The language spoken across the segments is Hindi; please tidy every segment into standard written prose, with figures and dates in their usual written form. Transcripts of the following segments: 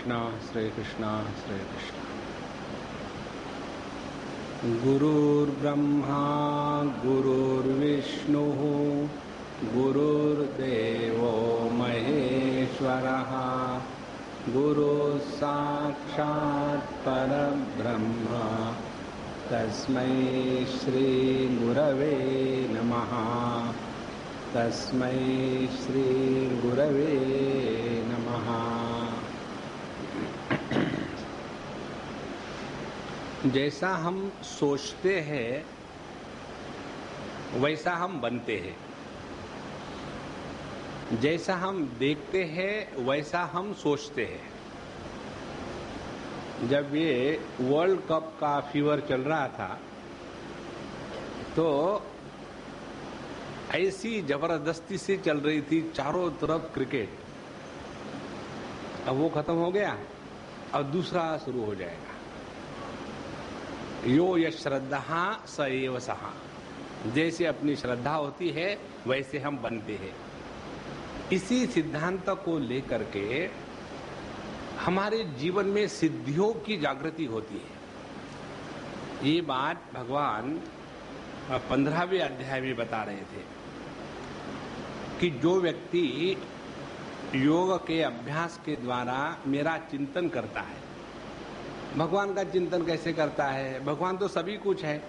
कृष्णा श्री कृष्णा श्री कृष्णा। गुरुर्ब्रह्मा गुरुर्विष्णुः गुरुर्देवो महेश्वरः गुरुः साक्षात् परब्रह्म तस्मै श्री गुरवे नमः। तस्मै श्री गुरवे नमः। जैसा हम सोचते हैं वैसा हम बनते हैं, जैसा हम देखते हैं वैसा हम सोचते हैं। जब ये वर्ल्ड कप का फीवर चल रहा था तो ऐसी जबरदस्ती से चल रही थी चारों तरफ क्रिकेट। अब वो खत्म हो गया, अब दूसरा शुरू हो जाएगा। यो यश श्रद्धा स एव सहा। जैसे अपनी श्रद्धा होती है वैसे हम बनते हैं। इसी सिद्धांत को लेकर के हमारे जीवन में सिद्धियों की जागृति होती है। ये बात भगवान 15वें अध्याय में बता रहे थे कि जो व्यक्ति योग के अभ्यास के द्वारा मेरा चिंतन करता है। भगवान का चिंतन कैसे करता है? भगवान तो सभी कुछ है।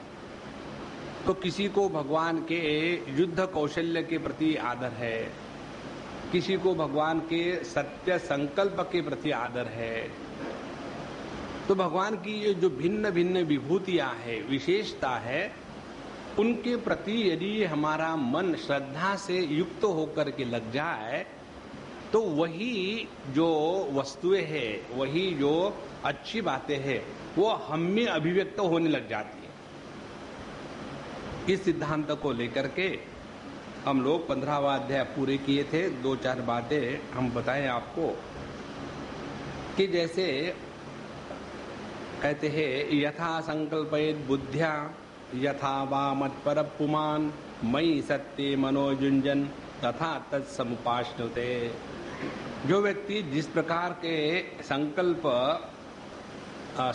तो किसी को भगवान के युद्ध कौशल्य के प्रति आदर है, किसी को भगवान के सत्य संकल्प के प्रति आदर है। तो भगवान की ये जो भिन्न भिन्न विभूतियां है, विशेषता है, उनके प्रति यदि हमारा मन श्रद्धा से युक्त होकर के लग जाए तो वही जो वस्तुएं हैं, वही जो अच्छी बातें हैं, वो हम में अभिव्यक्त होने लग जाती है। इस सिद्धांत को लेकर के हम लोग 15वां अध्याय पूरे किए थे। 2-4 बातें हम बताएं आपको कि जैसे कहते हैं यथा संकल्पयेत् बुद्ध्या यथा वा मत्पर पुमान् मयि सत्ये मनोयुञ्जन् तथा तत्समुपाश्नुते। जो व्यक्ति जिस प्रकार के संकल्प,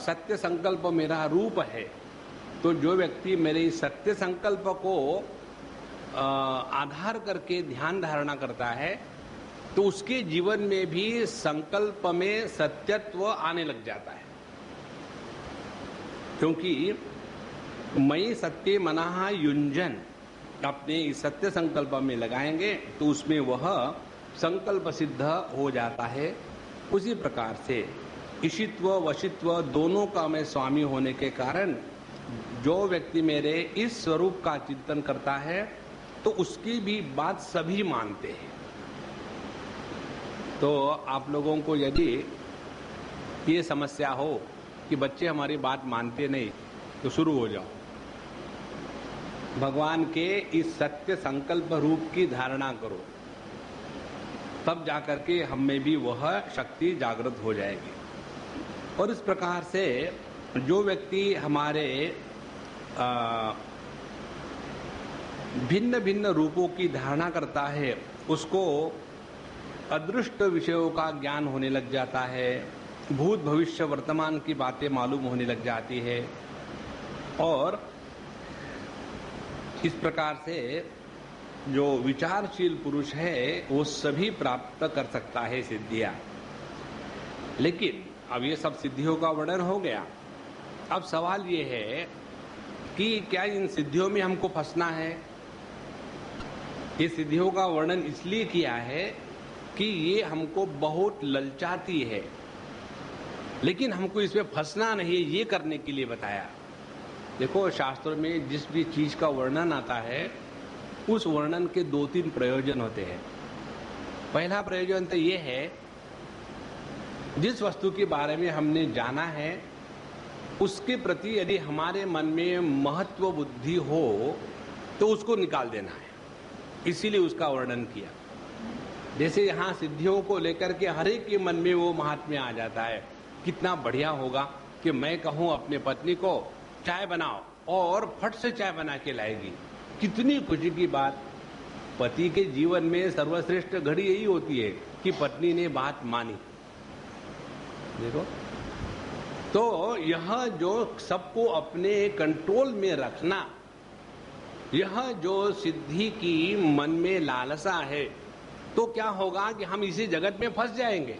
सत्य संकल्प मेरा रूप है, तो जो व्यक्ति मेरे सत्य संकल्प को आधार करके ध्यान धारणा करता है तो उसके जीवन में भी संकल्प में सत्यत्व आने लग जाता है। क्योंकि मयि सत्ये मनः युञ्जन्, अपने इस सत्य संकल्प में लगाएंगे तो उसमें वह संकल्प सिद्ध हो जाता है। उसी प्रकार से ईशित्व वशित्व दोनों का मैं स्वामी होने के कारण जो व्यक्ति मेरे इस स्वरूप का चिंतन करता है तो उसकी भी बात सभी मानते हैं। तो आप लोगों को यदि ये समस्या हो कि बच्चे हमारी बात मानते नहीं तो शुरू हो जाओ, भगवान के इस सत्य संकल्प रूप की धारणा करो, तब जाकर के हम में भी वह शक्ति जागृत हो जाएगी। और इस प्रकार से जो व्यक्ति हमारे भिन्न भिन्न रूपों की धारणा करता है उसको अदृष्ट विषयों का ज्ञान होने लग जाता है, भूत भविष्य वर्तमान की बातें मालूम होने लग जाती है। और इस प्रकार से जो विचारशील पुरुष है वो सभी प्राप्त कर सकता है सिद्धियां। लेकिन अब ये सब सिद्धियों का वर्णन हो गया। अब सवाल ये है कि क्या इन सिद्धियों में हमको फंसना है? ये सिद्धियों का वर्णन इसलिए किया है कि ये हमको बहुत ललचाती है, लेकिन हमको इसमें फंसना नहीं है, ये करने के लिए बताया। देखो, शास्त्रों में जिस भी चीज का वर्णन आता है उस वर्णन के 2-3 प्रयोजन होते हैं। पहला प्रयोजन तो ये है, जिस वस्तु के बारे में हमने जाना है उसके प्रति यदि हमारे मन में महत्व बुद्धि हो तो उसको निकाल देना है, इसीलिए उसका वर्णन किया। जैसे यहाँ सिद्धियों को लेकर के हर एक के मन में वो महात्म्य आ जाता है। कितना बढ़िया होगा कि मैं कहूँ अपने पत्नी को चाय बनाओ और फट से चाय बना के लाएगी। कितनी खुशी की बात। पति के जीवन में सर्वश्रेष्ठ घड़ी यही होती है कि पत्नी ने बात मानी। देखो, तो यह जो सबको अपने कंट्रोल में रखना, यह जो सिद्धि की मन में लालसा है, तो क्या होगा कि हम इसी जगत में फंस जाएंगे।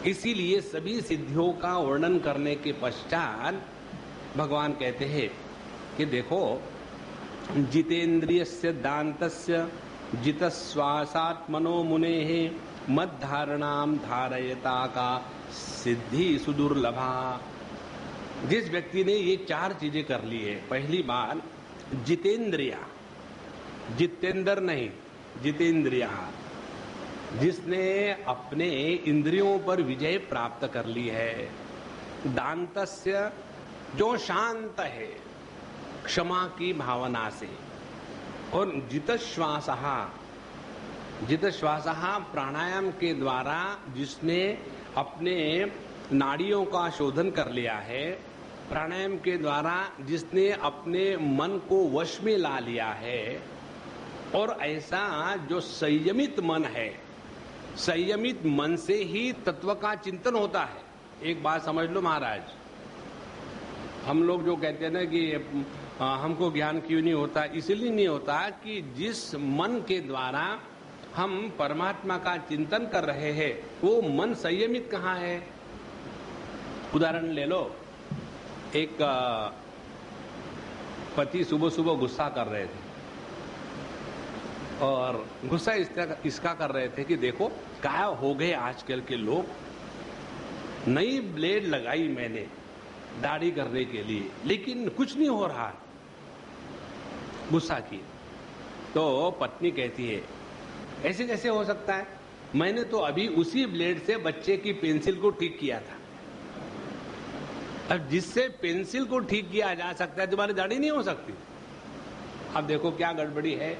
इसीलिए सभी सिद्धियों का वर्णन करने के पश्चात भगवान कहते हैं कि देखो, जितेंद्रियस्य दान्तस्य जितश्वासात्मनो मुनेः मद्धारणाम धारयता का सिद्धि सुदुर्लभा। जिस व्यक्ति ने ये 4 चीजें कर ली है, पहली बात जितेंद्रिया, जितेंद्र नहीं, जितेंद्रिया, जिसने अपने इंद्रियों पर विजय प्राप्त कर ली है। दान्तस्य, जो शांत है क्षमा की भावना से। और जितश्वासः, जितश्वासः प्राणायाम के द्वारा जिसने अपने नाड़ियों का शोधन कर लिया है, प्राणायाम के द्वारा जिसने अपने मन को वश में ला लिया है, और ऐसा जो संयमित मन है, संयमित मन से ही तत्व का चिंतन होता है। एक बात समझ लो महाराज, हम लोग जो कहते हैं ना कि हमको ज्ञान क्यों नहीं होता, इसलिए नहीं होता कि जिस मन के द्वारा हम परमात्मा का चिंतन कर रहे हैं वो मन संयमित कहाँ है। उदाहरण ले लो, एक पति सुबह सुबह गुस्सा कर रहे थे, और गुस्सा इसका कर रहे थे कि देखो क्या हो गए आजकल के लोग, नई ब्लेड लगाई मैंने दाढ़ी करने के लिए, लेकिन कुछ नहीं हो रहा। गुस्सा की तो पत्नी कहती है ऐसे कैसे हो सकता है, मैंने तो अभी उसी ब्लेड से बच्चे की पेंसिल को ठीक किया था। अब जिससे पेंसिल को ठीक किया जा सकता है तुम्हारी दाढ़ी नहीं हो सकती। अब देखो क्या गड़बड़ी है।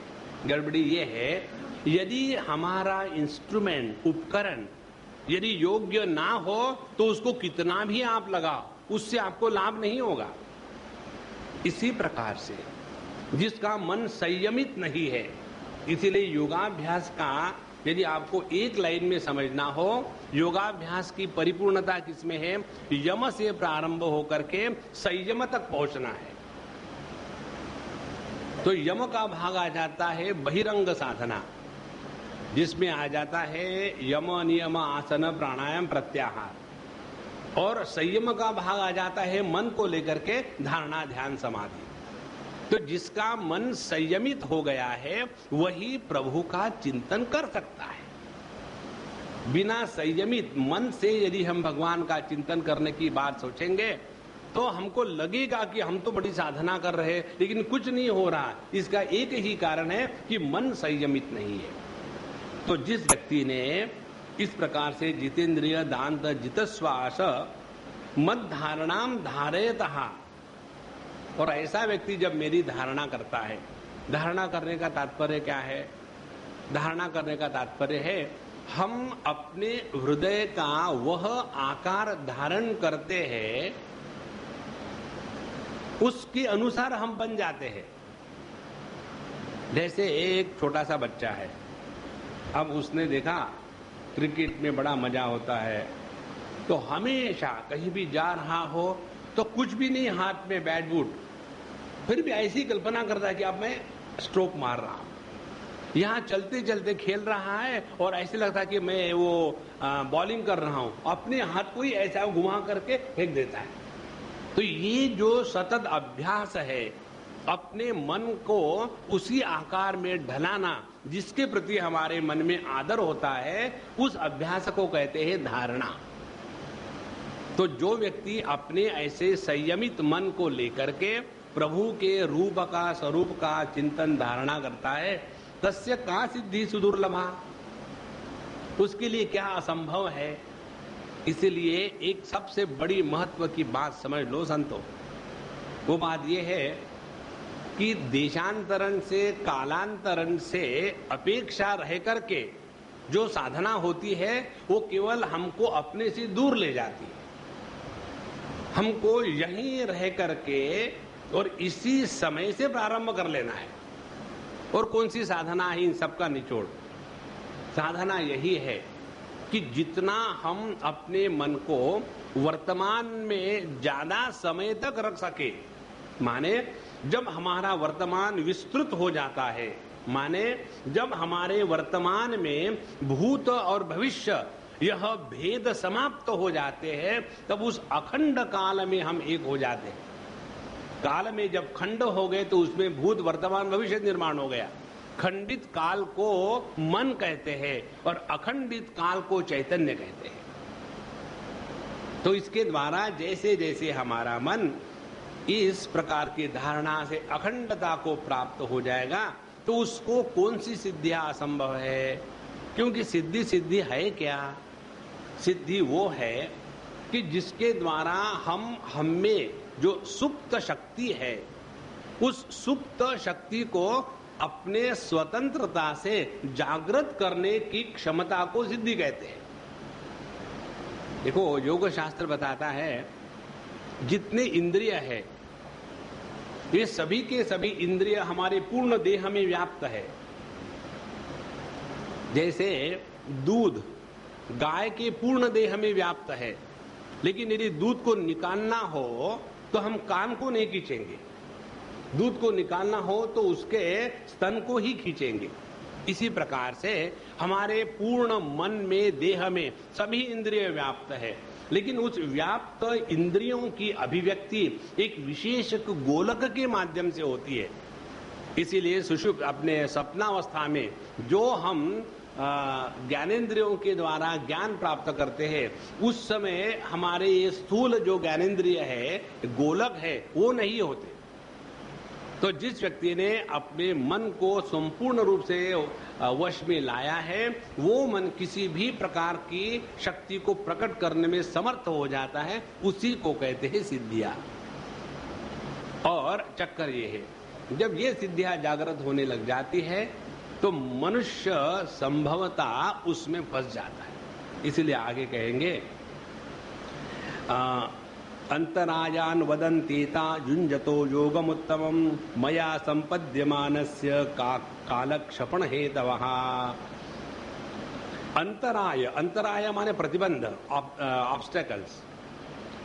गड़बड़ी ये है, यदि हमारा इंस्ट्रूमेंट, उपकरण यदि योग्य ना हो तो उसको कितना भी आप लगाओ उससे आपको लाभ नहीं होगा। इसी प्रकार से जिसका मन संयमित नहीं है, इसीलिए योगाभ्यास का यदि आपको एक लाइन में समझना हो, योगाभ्यास की परिपूर्णता किसमें है, यम से प्रारंभ होकर के संयम तक पहुंचना है। तो यम का भाग आ जाता है बहिरंग साधना, जिसमें आ जाता है यम नियम आसन प्राणायाम प्रत्याहार, और संयम का भाग आ जाता है मन को लेकर के धारणा ध्यान समाधि। तो जिसका मन संयमित हो गया है वही प्रभु का चिंतन कर सकता है। बिना संयमित मन से यदि हम भगवान का चिंतन करने की बात सोचेंगे तो हमको लगेगा कि हम तो बड़ी साधना कर रहे हैं लेकिन कुछ नहीं हो रहा। इसका एक ही कारण है कि मन संयमित नहीं है। तो जिस व्यक्ति ने इस प्रकार से जितेंद्रिय दांत जितश्वास मद धारणाम धारयतः, और ऐसा व्यक्ति जब मेरी धारणा करता है, धारणा करने का तात्पर्य क्या है? धारणा करने का तात्पर्य है हम अपने हृदय का वह आकार धारण करते हैं, उसके अनुसार हम बन जाते हैं। जैसे एक छोटा सा बच्चा है, अब उसने देखा क्रिकेट में बड़ा मजा होता है, तो हमेशा कहीं भी जा रहा हो तो कुछ भी नहीं हाथ में बैट बूट, फिर भी ऐसी कल्पना करता है कि अब मैं स्ट्रोक मार रहा हूं। यहाँ चलते चलते खेल रहा है और ऐसे लगता है कि मैं वो बॉलिंग कर रहा हूं, अपने हाथ को ही ऐसा घुमा करके फेंक देता है। तो ये जो सतत अभ्यास है अपने मन को उसी आकार में ढलाना जिसके प्रति हमारे मन में आदर होता है, उस अभ्यास को कहते हैं धारणा। तो जो व्यक्ति अपने ऐसे संयमित मन को लेकर के प्रभु के रूप का स्वरूप का चिंतन धारणा करता है, तस्य का सिद्धि सुदुर्लभा, उसके लिए क्या असंभव है। इसलिए एक सबसे बड़ी महत्व की बात समझ लो संतो, वो बात ये है कि देशांतरण से कालांतरण से अपेक्षा रह करके जो साधना होती है वो केवल हमको अपने से दूर ले जाती है। हमको यहीं रह करके और इसी समय से प्रारंभ कर लेना है। और कौन सी साधना है इन सबका निचोड़? साधना यही है कि जितना हम अपने मन को वर्तमान में ज्यादा समय तक रख सके, माने जब हमारा वर्तमान विस्तृत हो जाता है, माने जब हमारे वर्तमान में भूत और भविष्य यह भेद समाप्त हो जाते हैं, तब उस अखंड काल में हम एक हो जाते हैं। काल में जब खंड हो गए तो उसमें भूत वर्तमान भविष्य निर्माण हो गया। खंडित काल को मन कहते हैं और अखंडित काल को चैतन्य कहते हैं। तो इसके द्वारा जैसे जैसे हमारा मन इस प्रकार की धारणा से अखंडता को प्राप्त हो जाएगा, तो उसको कौन सी सिद्धियां असंभव है? क्योंकि सिद्धि है क्या? सिद्धि वो है कि जिसके द्वारा हम में जो सुप्त शक्ति है, उस सुप्त शक्ति को अपने स्वतंत्रता से जागृत करने की क्षमता को सिद्धि कहते हैं। देखो, योग शास्त्र बताता है जितने इंद्रिय है, ये सभी के सभी इंद्रिय हमारे पूर्ण देह में व्याप्त है। जैसे दूध गाय के पूर्ण देह में व्याप्त है, लेकिन यदि दूध को निकालना हो तो हम कान को नहीं खींचेंगे, दूध को निकालना हो तो उसके स्तन को ही खींचेंगे। इसी प्रकार से हमारे पूर्ण मन में, देह में सभी इंद्रिय व्याप्त है, लेकिन उस व्याप्त इंद्रियों की अभिव्यक्ति एक विशेष गोलक के माध्यम से होती है। इसीलिए सुषुप्त अपने स्वप्नावस्था में जो हम ज्ञानेंद्रियों के द्वारा ज्ञान प्राप्त करते हैं, उस समय हमारे ये स्थूल जो ज्ञानेंद्रिय है, गोलक है, वो नहीं होते। तो जिस व्यक्ति ने अपने मन को संपूर्ण रूप से वश में लाया है, वो मन किसी भी प्रकार की शक्ति को प्रकट करने में समर्थ हो जाता है, उसी को कहते हैं सिद्धियां। और चक्कर ये है, जब ये सिद्धियां जागृत होने लग जाती है तो मनुष्य संभवतः उसमें फंस जाता है। इसलिए आगे कहेंगे अंतरायान वदन्तीता युञ्जतो योगमुत्तमं मया संपद्यमानस्य कालक्षपण हेतवः। अंतराय माने प्रतिबंध, ऑब्स्टेकल्स।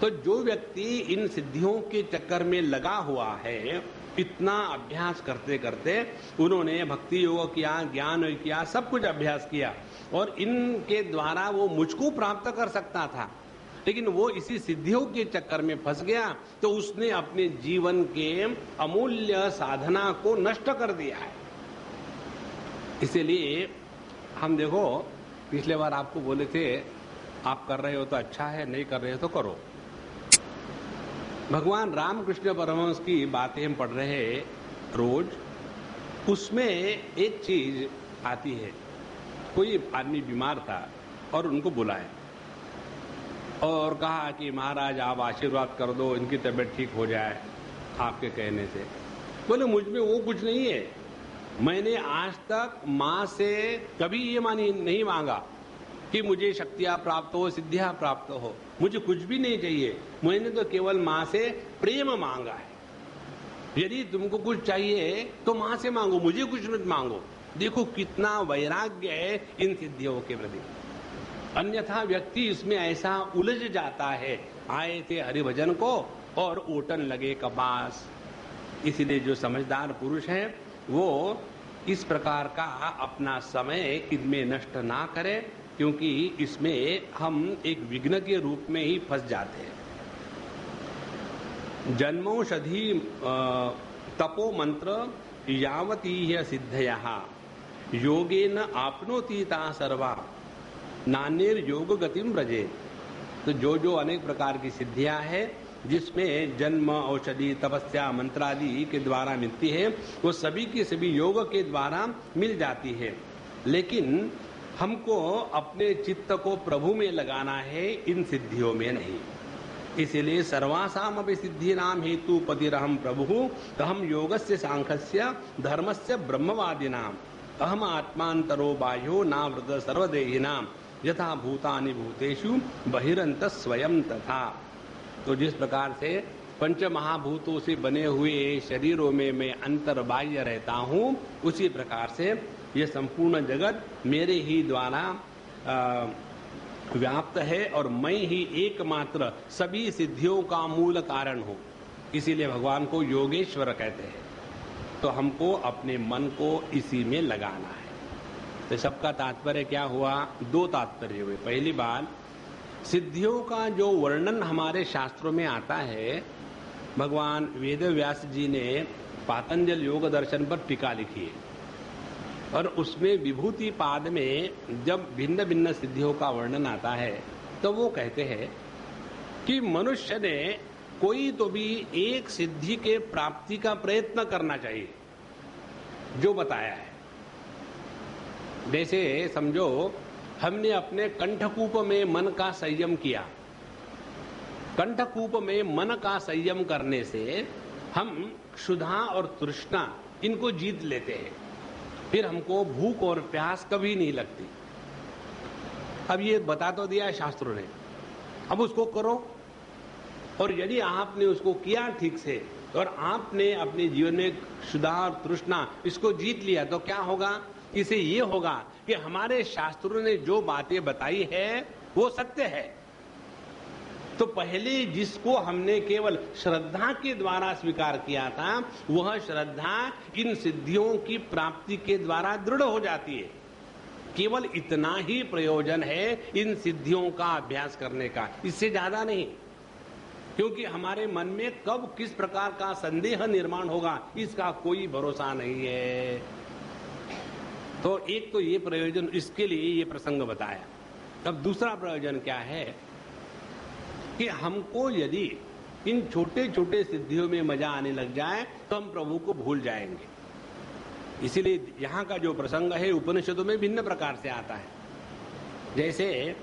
तो जो व्यक्ति इन सिद्धियों के चक्कर में लगा हुआ है, इतना अभ्यास करते करते उन्होंने भक्ति योग किया, ज्ञान किया, सब कुछ अभ्यास किया और इनके द्वारा वो मुझको प्राप्त कर सकता था, लेकिन वो इसी सिद्धियों के चक्कर में फंस गया, तो उसने अपने जीवन के अमूल्य साधना को नष्ट कर दिया है। इसीलिए हम देखो, पिछले बार आपको बोले थे आप कर रहे हो तो अच्छा है, नहीं कर रहे हो तो करो। भगवान रामकृष्ण परमहंस की बातें हम पढ़ रहे हैं रोज, उसमें एक चीज आती है। कोई आदमी बीमार था और उनको बुलाया और कहा कि महाराज आप आशीर्वाद कर दो, इनकी तबीयत ठीक हो जाए आपके कहने से। बोले मुझ में वो कुछ नहीं है, मैंने आज तक माँ से कभी ये नहीं मांगा कि मुझे शक्तियां प्राप्त हो, सिद्धियां प्राप्त हो, मुझे कुछ भी नहीं चाहिए। मैंने तो केवल माँ से प्रेम मांगा है। यदि तुमको कुछ चाहिए तो माँ से मांगो, मुझे कुछ मत मांगो। देखो कितना वैराग्य है इन सिद्धियों के प्रति। अन्यथा व्यक्ति इसमें ऐसा उलझ जाता है, आए थे हरिभजन को और ओटन लगे कपास। इसलिए जो समझदार पुरुष है वो इस प्रकार का अपना समय इनमें नष्ट ना करे, क्योंकि इसमें हम एक विघ्न के रूप में ही फंस जाते हैं। जन्मौषधि तपो मंत्र यावतीह सिद्धयः योगेन आपनोति ता सर्वा नान्यर योग गतिम व्रजे। तो जो अनेक प्रकार की सिद्धियां हैं जिसमें जन्म, औषधि, तपस्या, मंत्र आदि के द्वारा मिलती है, वो सभी की सभी योग के द्वारा मिल जाती है। लेकिन हमको अपने चित्त को प्रभु में लगाना है, इन सिद्धियों में नहीं। इसलिए सर्वासाम अपि सिद्धि नाम हेतु पतिरहम प्रभु अहम योगस्य सांख्यस्य धर्मस्य ब्रह्मवादिनाम अहम आत्मांतरो बाह्यो नावृत सर्वदेहिनाम यथा भूतानि भूतेषु बहिरंत स्वयं तथा। तो जिस प्रकार से पंच महाभूतों से बने हुए शरीरों में मैं अंतर बाह्य रहता हूँ, उसी प्रकार से यह संपूर्ण जगत मेरे ही द्वारा व्याप्त है और मैं ही एकमात्र सभी सिद्धियों का मूल कारण हूं। इसीलिए भगवान को योगेश्वर कहते हैं। तो हमको अपने मन को इसी में लगाना है। तो सबका तात्पर्य क्या हुआ? दो तात्पर्य हुए। पहली बात, सिद्धियों का जो वर्णन हमारे शास्त्रों में आता है, भगवान वेद व्यास जी ने पातंजल योग दर्शन पर टीका लिखी है और उसमें विभूति पाद में जब भिन्न भिन्न सिद्धियों का वर्णन आता है तो वो कहते हैं कि मनुष्य ने कोई तो भी एक सिद्धि के प्राप्ति का प्रयत्न करना चाहिए, जो बताया है। जैसे समझो हमने अपने कंठकूप में मन का संयम किया। कंठकूप में मन का संयम करने से हम क्षुधा और तृष्णा इनको जीत लेते हैं, फिर हमको भूख और प्यास कभी नहीं लगती। अब ये बता तो दिया है शास्त्रों ने, अब उसको करो। और यदि आपने उसको किया ठीक से और आपने अपने जीवन में क्षुधा और तृष्णा इसको जीत लिया तो क्या होगा? इसे ये होगा कि हमारे शास्त्रों ने जो बातें बताई है वो सत्य है। तो पहले जिसको हमने केवल श्रद्धा के द्वारा स्वीकार किया था, वह श्रद्धा इन सिद्धियों की प्राप्ति के द्वारा दृढ़ हो जाती है। केवल इतना ही प्रयोजन है इन सिद्धियों का अभ्यास करने का, इससे ज्यादा नहीं। क्योंकि हमारे मन में कब किस प्रकार का संदेह निर्माण होगा इसका कोई भरोसा नहीं है। तो एक तो ये प्रयोजन, इसके लिए ये प्रसंग बताया। अब दूसरा प्रयोजन क्या है कि हमको यदि इन छोटे छोटे सिद्धियों में मजा आने लग जाए तो हम प्रभु को भूल जाएंगे। इसीलिए यहाँ का जो प्रसंग है उपनिषदों में भिन्न प्रकार से आता है। जैसे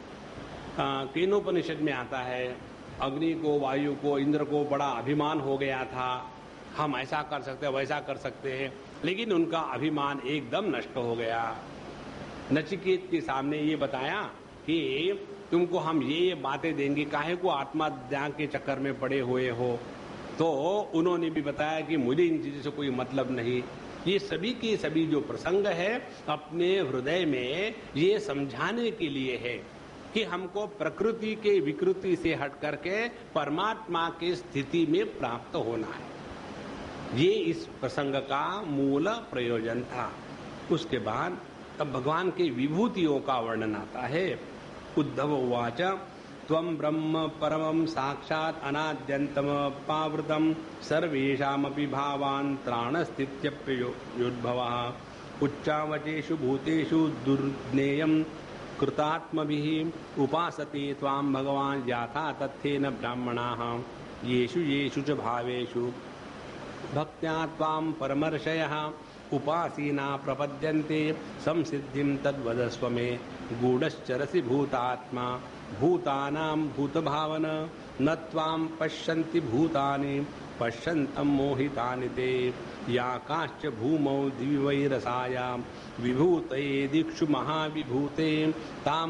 केनोपनिषद में आता है, अग्नि को, वायु को, इंद्र को बड़ा अभिमान हो गया था, हम ऐसा कर सकते हैं वैसा कर सकते हैं, लेकिन उनका अभिमान एकदम नष्ट हो गया। नचिकेत के सामने ये बताया कि तुमको हम ये बातें देंगे, काहे को आत्मा ज्ञान के चक्कर में पड़े हुए हो। तो उन्होंने भी बताया कि मुझे इन चीजों से कोई मतलब नहीं। ये सभी के सभी जो प्रसंग है अपने हृदय में ये समझाने के लिए है कि हमको प्रकृति के विकृति से हट करके परमात्मा के स्थिति में प्राप्त होना है। ये इस प्रसंग का मूल प्रयोजन था। उसके बाद तब भगवान के विभूतियों का वर्णन आता है। उद्धव उवाच त्वं ब्रह्म परमं साक्षात् अनाद्यन्तम पावृतं सर्वेषामपि भावान् त्राणस्थित्यप्ययोद्भवः उच्चावचेषु भूतेषु दुर्ज्ञेयं कृतात्मभिः उपासते त्वां भगवान् याथा तथ्येन ब्राह्मणाः येषु येषु च भावेषु भक्त्या त्वां परमर्षयः उपासीना प्रपद्यन्ते संसिद्धिं तद्वदस्व मे गूढश्चरसि भूतात्मा भूतानां भूतभावन न त्वां पश्यन्ति भूतानि पश्यन्तं मोहितानि ते याकाश्च भूमौ दिव्यैरसायां विभूते दिक्षु महाविभूते तां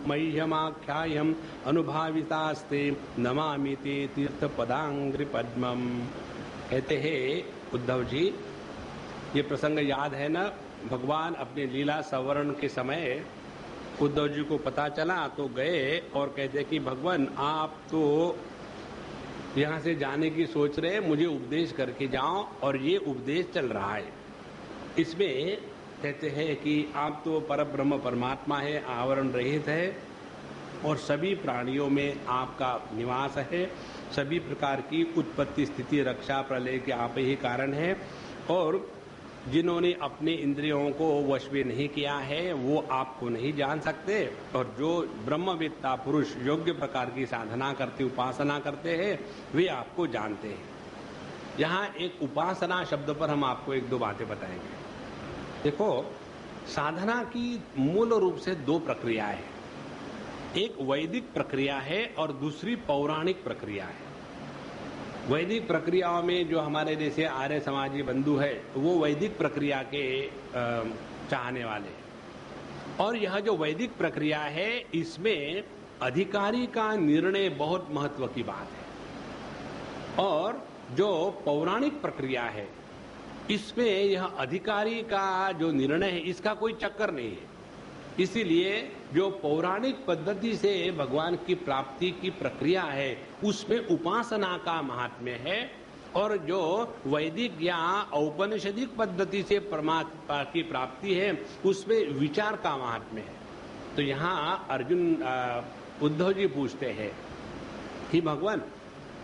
मह्यमाख्यायम् अनुभावितास्ते नमामि ते तीर्थपदाङ्घ्रिपद्मम्। कहते हैं उद्धव जी, ये प्रसंग याद है ना? भगवान अपने लीला संवरण के समय उद्धव जी को पता चला तो गए और कहते कि भगवान आप तो यहाँ से जाने की सोच रहे, मुझे उपदेश करके जाओ। और ये उपदेश चल रहा है। इसमें कहते हैं कि आप तो परब्रह्म परमात्मा है, आवरण रहित है और सभी प्राणियों में आपका निवास है। सभी प्रकार की उत्पत्ति स्थिति रक्षा प्रलय के आप ही कारण है। और जिन्होंने अपने इंद्रियों को वश में नहीं किया है वो आपको नहीं जान सकते। और जो ब्रह्मवेत्ता पुरुष योग्य प्रकार की साधना करते, उपासना करते हैं, वे आपको जानते हैं। यहाँ एक उपासना शब्द पर हम आपको एक दो बातें बताएंगे। देखो, साधना की मूल रूप से दो प्रक्रियाएं हैं। एक वैदिक प्रक्रिया है और दूसरी पौराणिक प्रक्रिया है। वैदिक प्रक्रियाओं में जो हमारे जैसे आर्य समाजी बंधु है वो वैदिक प्रक्रिया के चाहने वाले हैं। और यह जो वैदिक प्रक्रिया है इसमें अधिकारी का निर्णय बहुत महत्व की बात है। और जो पौराणिक प्रक्रिया है इसमें यह अधिकारी का जो निर्णय है इसका कोई चक्कर नहीं है। इसीलिए जो पौराणिक पद्धति से भगवान की प्राप्ति की प्रक्रिया है उसमें उपासना का महात्म्य है, और जो वैदिक या औपनिषदिक पद्धति से परमात्मा की प्राप्ति है उसमें विचार का महात्म्य है। तो यहाँ अर्जुन उद्धव जी पूछते हैं कि भगवान,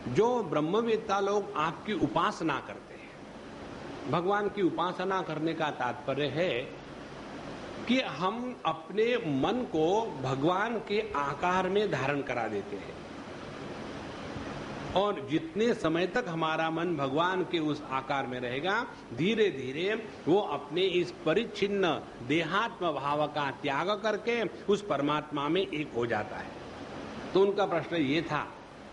जो ब्रह्मवेत्ता लोग आपकी उपासना करते हैं, भगवान की उपासना करने का तात्पर्य है कि हम अपने मन को भगवान के आकार में धारण करा देते हैं, और जितने समय तक हमारा मन भगवान के उस आकार में रहेगा, धीरे धीरे वो अपने इस परिच्छिन्न देहात्म भाव का त्याग करके उस परमात्मा में एक हो जाता है। तो उनका प्रश्न ये था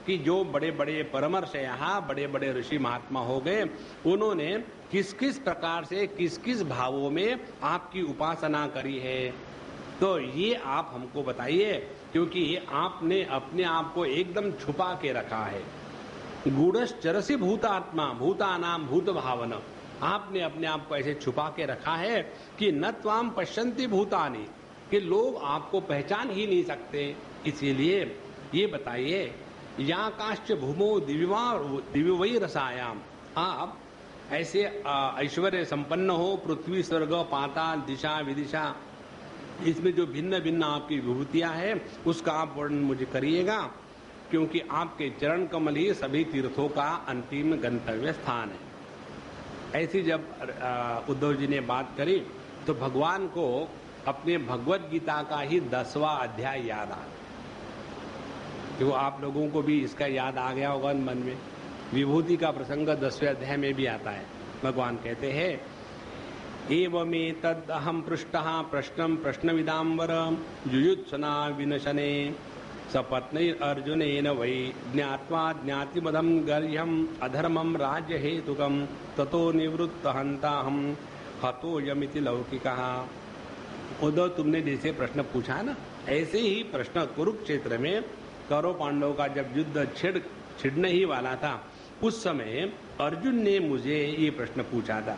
कि जो बड़े बड़े परमर्श यहाँ, बड़े बड़े ऋषि महात्मा हो गए, उन्होंने किस किस प्रकार से किस किस भावों में आपकी उपासना करी है, तो ये आप हमको बताइए, क्योंकि आपने अपने आप को एकदम छुपा के रखा है। गूढ़श्चरसि भूतात्मा भूतानाम भूत भावना, आपने अपने आप को ऐसे छुपा के रखा है कि न त्वाम पश्यन्ति भूतानि, कि लोग आपको पहचान ही नहीं सकते। इसीलिए ये बताइए, या काश्च भूमो दिव्यवै रसायाम, आप ऐसे ऐश्वर्य संपन्न हो, पृथ्वी स्वर्ग पाताल दिशा विदिशा, इसमें जो भिन्न भिन्न आपकी विभूतियां हैं उसका आप वर्णन मुझे करिएगा, क्योंकि आपके चरण कमल ही सभी तीर्थों का अंतिम गंतव्य स्थान है। ऐसी जब उद्धव जी ने बात करी तो भगवान को अपने भगवत गीता का ही 10वां अध्याय याद आ गया। जो आप लोगों को भी इसका याद आ गया होगा मन में। विभूति का प्रसंग 10वें अध्याय में भी आता है। भगवान कहते हैं, एवमेतद् अहं पृष्टः प्रश्नं प्रश्नविदाम्बर युयुत्सना विनशने सपत्नैः अर्जुनेन वै ज्ञात्वा ज्ञातिमदं गर्ह्यम् अधर्मं राज्यहेतुकं ततो निवृत्तहन्ताहं हतोऽयमिति लौकिकः। उद्धव, तुमने जैसे प्रश्न पूछा ना, ऐसे ही प्रश्न कुरुक्षेत्र में कौरव पांडव का जब युद्ध छिड़ने ही वाला था, उस समय अर्जुन ने मुझे ये प्रश्न पूछा था,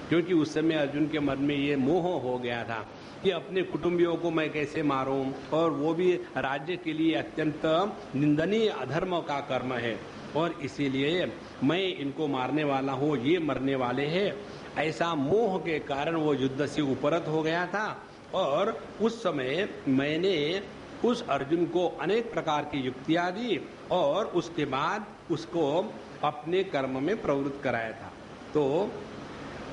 क्योंकि उस समय अर्जुन के मन में ये मोह हो गया था कि अपने कुटुंबियों को मैं कैसे मारूं, और वो भी राज्य के लिए अत्यंत निंदनीय अधर्म का कर्म है, और इसीलिए मैं इनको मारने वाला हूँ, ये मरने वाले हैं। ऐसा मोह के कारण वो युद्ध से उपरत हो गया था, और उस समय मैंने उस अर्जुन को अनेक प्रकार की युक्तियां दी और उसके बाद उसको अपने कर्म में प्रवृत्त कराया था। तो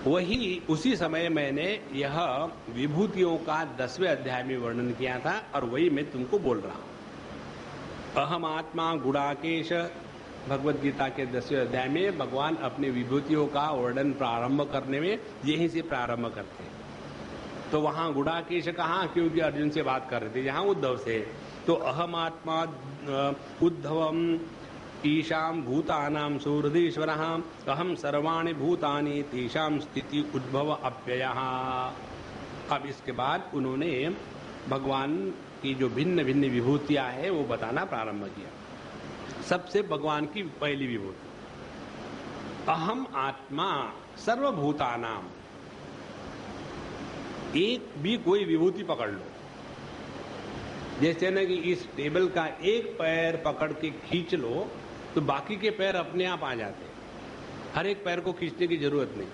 वही उसी समय मैंने यह विभूतियों का 10वें अध्याय में वर्णन किया था, और वही मैं तुमको बोल रहा हूं। अहम आत्मा गुणाकेश, भगवत गीता के 10वें अध्याय में भगवान अपने विभूतियों का वर्णन प्रारंभ करने में यहीं से प्रारंभ करते हैं। तो वहां गुणाकेश कहा, क्योंकि अर्जुन से बात कर रहे थे, यहाँ उद्धव से। तो अहम आत्मा उद्धवम ईशाम भूतानाम सुहृदीश्वरः अहम सर्वाणि भूतानि तेषां स्थिति उद्भव अव्ययः। अब इसके बाद उन्होंने भगवान की जो भिन्न भिन्न विभूतियां हैं वो बताना प्रारंभ किया। सबसे भगवान की पहली विभूति, अहम आत्मा सर्वभूतानाम। एक भी कोई विभूति पकड़ लो, जैसे ना कि इस टेबल का एक पैर पकड़ के खींच लो तो बाकी के पैर अपने आप आ जाते हैं, हर एक पैर को खींचने की जरूरत नहीं।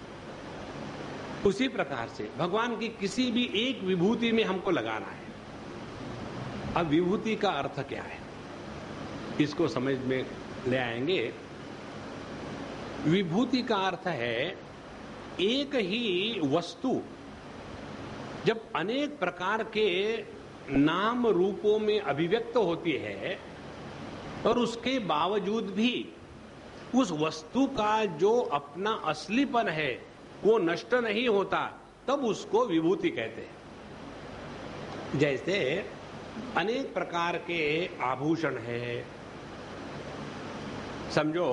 उसी प्रकार से भगवान की किसी भी एक विभूति में हमको लगाना है। अब विभूति का अर्थ क्या है, इसको समझ में ले आएंगे। विभूति का अर्थ है एक ही वस्तु जब अनेक प्रकार के नाम रूपों में अभिव्यक्त होती है और उसके बावजूद भी उस वस्तु का जो अपना असलीपन है वो नष्ट नहीं होता, तब उसको विभूति कहते हैं। जैसे अनेक प्रकार के आभूषण है, समझो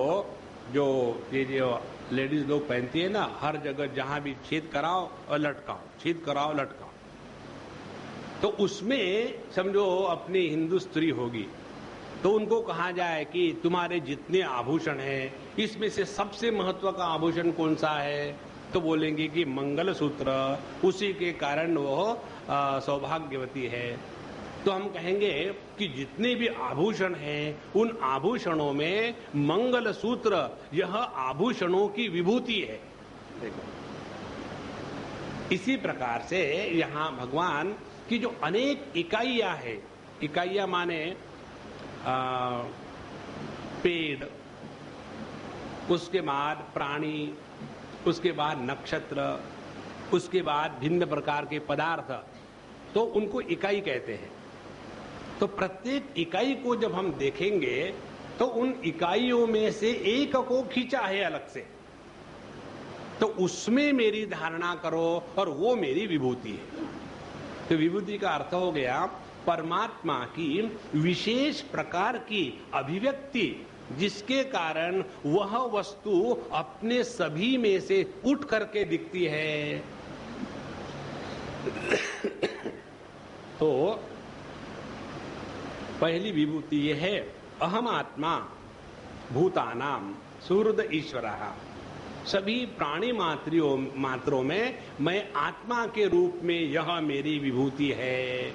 जो ये जो लेडीज लोग पहनती है ना, हर जगह जहां भी छेद कराओ और लटकाओ, छेद कराओ लटकाओ, तो उसमें समझो अपनी हिंदू स्त्री होगी तो उनको कहा जाए कि तुम्हारे जितने आभूषण हैं इसमें से सबसे महत्व का आभूषण कौन सा है, तो बोलेंगे कि मंगल सूत्र, उसी के कारण वो सौभाग्यवती है। तो हम कहेंगे कि जितने भी आभूषण हैं, उन आभूषणों में मंगल सूत्र यह आभूषणों की विभूति है। देखो, इसी प्रकार से यहाँ भगवान की जो अनेक इकाइयां है, इकाइयां माने पेड़, उसके बाद प्राणी, उसके बाद नक्षत्र, उसके बाद भिन्न प्रकार के पदार्थ, तो उनको इकाई कहते हैं। तो प्रत्येक इकाई को जब हम देखेंगे तो उन इकाइयों में से एक को खींचा है अलग से, तो उसमें मेरी धारणा करो और वो मेरी विभूति है। तो विभूति का अर्थ हो गया परमात्मा की विशेष प्रकार की अभिव्यक्ति, जिसके कारण वह वस्तु अपने सभी में से उठ करके दिखती है। तो पहली विभूति यह है, अहम आत्मा भूतानाम सुहृद ईश्वरः। सभी प्राणी मात्रों में मैं आत्मा के रूप में यह मेरी विभूति है।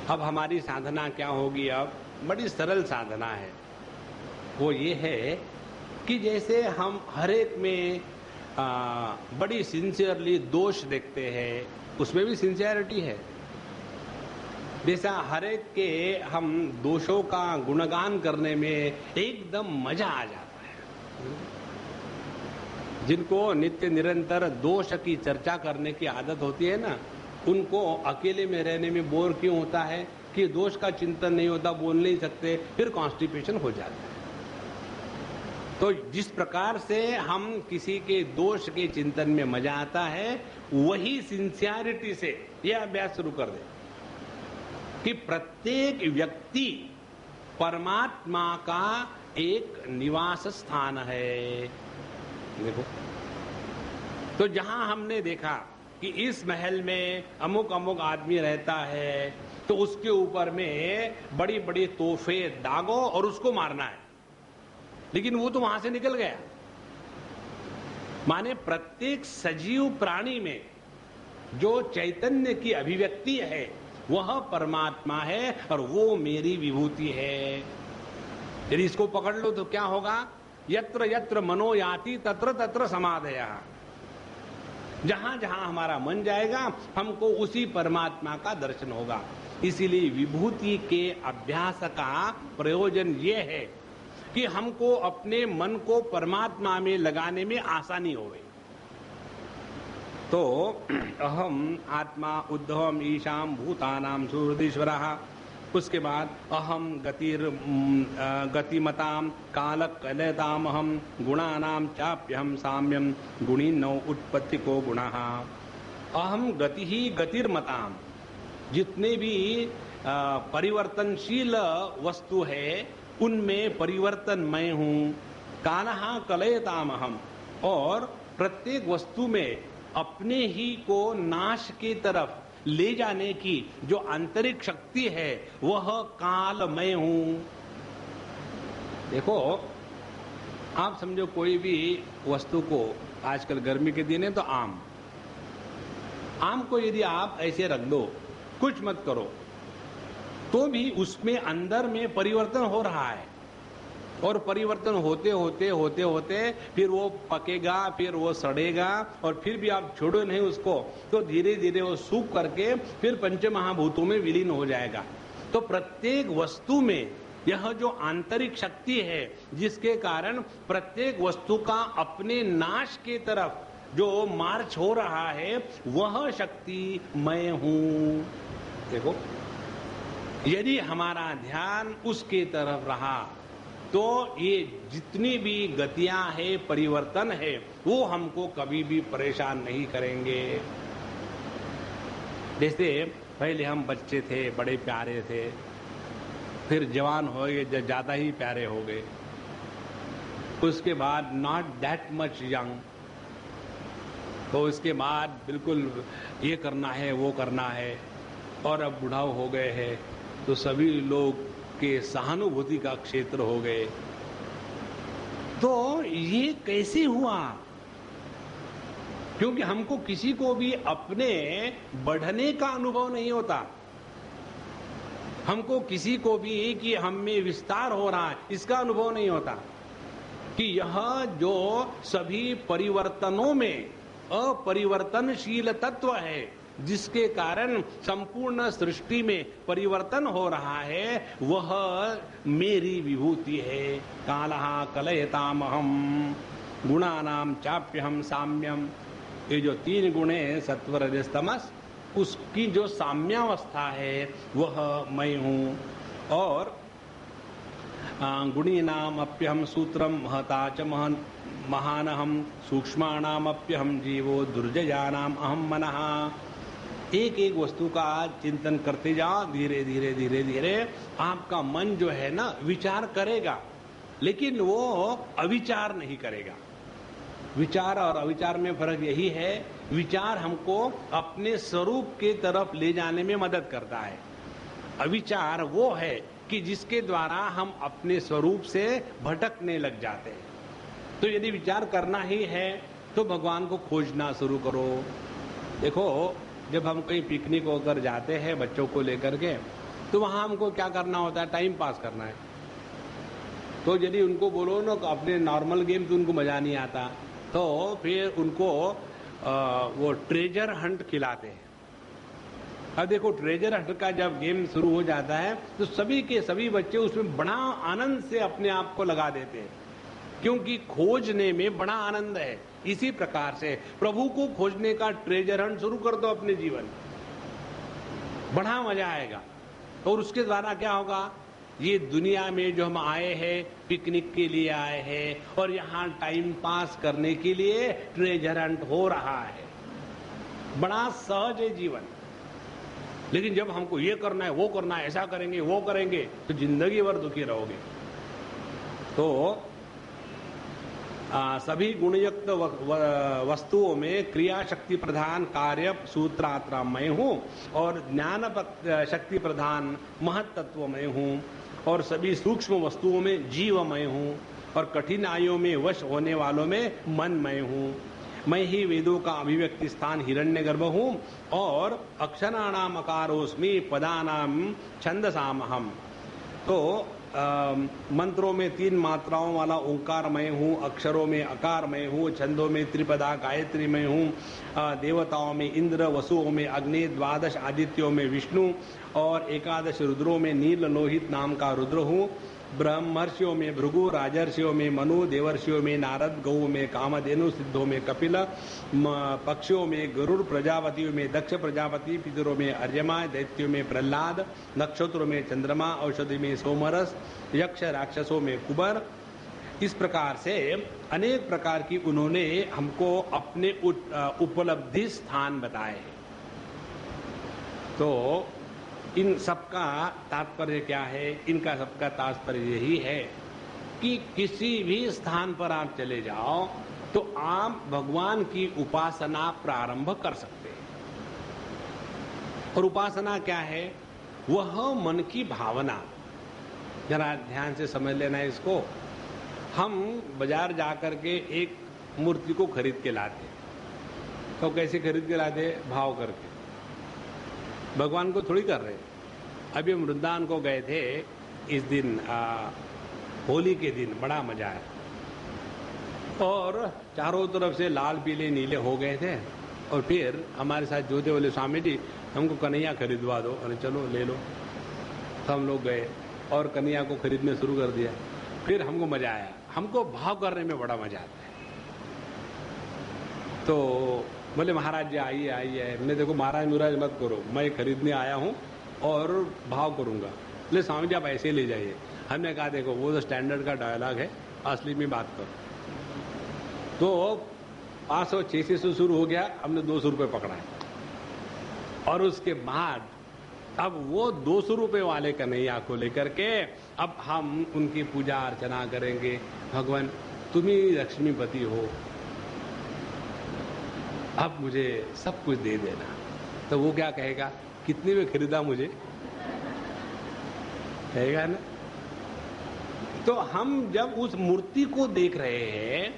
अब हमारी साधना क्या होगी? अब बड़ी सरल साधना है। वो ये है कि जैसे हम हर एक में बड़ी सिंसियरली दोष देखते हैं, उसमें भी सिंसियरिटी है। जैसा हर एक के हम दोषों का गुणगान करने में एकदम मजा आ जाता है। जिनको नित्य निरंतर दोष की चर्चा करने की आदत होती है ना, उनको अकेले में रहने में बोर क्यों होता है कि दोष का चिंतन नहीं होता, बोल नहीं सकते, फिर कॉन्स्टिपेशन हो जाता है। तो जिस प्रकार से हम किसी के दोष के चिंतन में मजा आता है, वही सिंसियरिटी से यह अभ्यास शुरू कर दे कि प्रत्येक व्यक्ति परमात्मा का एक निवास स्थान है। देखो, तो जहां हमने देखा कि इस महल में अमुक अमुक आदमी रहता है, तो उसके ऊपर में बड़ी बड़ी तोहफे दागो और उसको मारना है, लेकिन वो तो वहां से निकल गया। माने प्रत्येक सजीव प्राणी में जो चैतन्य की अभिव्यक्ति है वह परमात्मा है और वो मेरी विभूति है। यदि इसको पकड़ लो तो क्या होगा? यत्र यत्र मनो याति तत्र तत्र समाधयः। जहां जहां हमारा मन जाएगा हमको उसी परमात्मा का दर्शन होगा। इसीलिए विभूति के अभ्यास का प्रयोजन यह है कि हमको अपने मन को परमात्मा में लगाने में आसानी होवे। तो अहम आत्मा उद्धवम ईशाम भूतानाम सुहृदीश्वरः। उसके बाद अहम गतिमताम कालक कलयतामहम गुणानाम चाप्यहम साम्यम गुणिन्नौ उत्पत्ति को गुणः। अहम गति ही गतिर्मताम, जितने भी परिवर्तनशील वस्तु है उनमें परिवर्तन मैं हूं। कालः कलयतामहम, और प्रत्येक वस्तु में अपने ही को नाश की तरफ ले जाने की जो आंतरिक शक्ति है वह काल मैं हूं। देखो, आप समझो कोई भी वस्तु को, आजकल गर्मी के दिन है तो आम को यदि आप ऐसे रख दो, कुछ मत करो, तो भी उसमें अंदर में परिवर्तन हो रहा है, और परिवर्तन होते होते होते होते फिर वो पकेगा, फिर वो सड़ेगा, और फिर भी आप छोड़ो नहीं उसको, तो धीरे धीरे वो सूख करके फिर पंचमहाभूतों में विलीन हो जाएगा। तो प्रत्येक वस्तु में यह जो आंतरिक शक्ति है, जिसके कारण प्रत्येक वस्तु का अपने नाश के तरफ जो मार्च हो रहा है, वह शक्ति मैं हूं। देखो, यदि हमारा ध्यान उसके तरफ रहा तो ये जितनी भी गतियां है, परिवर्तन है, वो हमको कभी भी परेशान नहीं करेंगे। जैसे पहले हम बच्चे थे, बड़े प्यारे थे, फिर जवान हो गए, ज्यादा ही प्यारे हो गए, उसके बाद नॉट दैट मच यंग, तो उसके बाद बिल्कुल ये करना है वो करना है, और अब बुढ़ाऊ हो गए हैं तो सभी लोग के सहानुभूति का क्षेत्र हो गए। तो ये कैसे हुआ? क्योंकि हमको किसी को भी अपने बढ़ने का अनुभव नहीं होता, हमको किसी को भी कि हम में विस्तार हो रहा है इसका अनुभव नहीं होता, कि यह जो सभी परिवर्तनों में अपरिवर्तनशील तत्व है, जिसके कारण संपूर्ण सृष्टि में परिवर्तन हो रहा है, वह मेरी विभूति है। कालः कलयतामहम गुणानाम चाप्यहम साम्यम। ये जो 3 गुण है सत्व रजस तमस, उसकी जो साम्यावस्था है वह मैं हूँ। और गुणीनाम अप्यहम सूत्रम महता च महानहम सूक्ष्माणाम अप्यहम जीवो दुर्जयानाम अहम मनः। एक एक वस्तु का चिंतन करते जाओ, धीरे धीरे धीरे धीरे आपका मन जो है ना विचार करेगा, लेकिन वो अविचार नहीं करेगा। विचार और अविचार में फर्क यही है, विचार हमको अपने स्वरूप के तरफ ले जाने में मदद करता है। अविचार वो है कि जिसके द्वारा हम अपने स्वरूप से भटकने लग जाते हैं। तो यदि विचार करना ही है तो भगवान को खोजना शुरू करो। देखो, जब हम कहीं पिकनिक होकर जाते हैं बच्चों को लेकर के, तो वहां हमको क्या करना होता है, टाइम पास करना है। तो यदि उनको बोलो ना अपने नॉर्मल गेम, तो उनको मजा नहीं आता, तो फिर उनको वो ट्रेजर हंट खिलाते हैं। अब देखो, ट्रेजर हंट का जब गेम शुरू हो जाता है तो सभी के सभी बच्चे उसमें बड़ा आनंद से अपने आप को लगा देते हैं, क्योंकि खोजने में बड़ा आनंद है। इसी प्रकार से प्रभु को खोजने का ट्रेजर हंट शुरू कर दो अपने जीवन, बड़ा मजा आएगा। और उसके द्वारा क्या होगा, ये दुनिया में जो हम आए हैं पिकनिक के लिए आए हैं, और यहाँ टाइम पास करने के लिए ट्रेजर हंट हो रहा है, बड़ा सहज है जीवन। लेकिन जब हमको ये करना है, वो करना है, ऐसा करेंगे, वो करेंगे, तो जिंदगी भर दुखी रहोगे। तो सभी गुणयुक्त वस्तुओं में क्रिया शक्ति प्रधान कार्य सूत्रात्रा मैं हूँ, और ज्ञान शक्ति प्रधान महत तत्व मैं हूँ, और सभी सूक्ष्म वस्तुओं में जीव मैं हूँ, और कठिन आयुओं में वश होने वालों में मन मैं हूँ। मैं ही वेदों का अभिव्यक्ति स्थान हिरण्यगर्भ हूँ, और अक्षराणाम अकारोस्मि पदानाम छंदसामहम। तो मंत्रों में 3 मात्राओं वाला ओंकार मैं हूँ, अक्षरों में अकार मैं हूँ, छंदों में त्रिपदा गायत्री मैं हूँ, देवताओं में इंद्र, वसुओं में अग्नि, 12 आदित्यों में विष्णु, और 11 रुद्रों में नील लोहित नाम का रुद्र हूँ। ब्रह्मर्षियों में भृगु, राजर्षियों में मनु, देवर्षियों में नारद, गौ में कामधेनु, सिद्धों में कपिल, पक्षियों में गरुड़, प्रजापतियों में दक्ष प्रजापति, पितरों में अर्यमा, दैत्यों में प्रहलाद, नक्षत्रों में चंद्रमा, औषधि में सोमरस, यक्ष राक्षसों में कुबर। इस प्रकार से अनेक प्रकार की उन्होंने हमको अपने उपलब्धि स्थान बताए। तो इन सबका तात्पर्य क्या है, इनका सबका तात्पर्य यही है कि किसी भी स्थान पर आप चले जाओ तो आप भगवान की उपासना प्रारंभ कर सकते हैं। और उपासना क्या है, वह मन की भावना। जरा ध्यान से समझ लेना है इसको। हम बाजार जाकर के एक मूर्ति को खरीद के लाते, तो कैसे खरीद के लाते, भाव करके। भगवान को थोड़ी कर रहे। अभी हम वृंदावन को गए थे इस दिन, होली के दिन, बड़ा मजा आया, और चारों तरफ से लाल पीले नीले हो गए थे। और फिर हमारे साथ जो थे बोले, स्वामी जी हमको कन्हैया खरीदवा दो। अरे चलो ले लो। तो हम लोग गए और कन्हैया को खरीदने शुरू कर दिया। फिर हमको मजा आया, हमको भाव करने में बड़ा मजा आता है। तो बोले महाराज जी आइए आइए। मैंने देखो महाराज मुराज मत करो, मैं खरीदने आया हूँ और भाव करूंगा। बोले स्वामी जी आप ऐसे ले जाइए। हमने कहा देखो वो तो स्टैंडर्ड का डायलॉग है, असली में बात करो। तो 500-600 से शुरू हो गया, हमने 200 रुपये पकड़ा है। और उसके बाद अब वो 200 रुपये वाले कन्हैया को लेकर के अब हम उनकी पूजा अर्चना करेंगे। भगवान तुम ही लक्ष्मीपति हो, अब मुझे सब कुछ दे देना। तो वो क्या कहेगा, कितने में खरीदा मुझे, कहेगा ना। तो हम जब उस मूर्ति को देख रहे हैं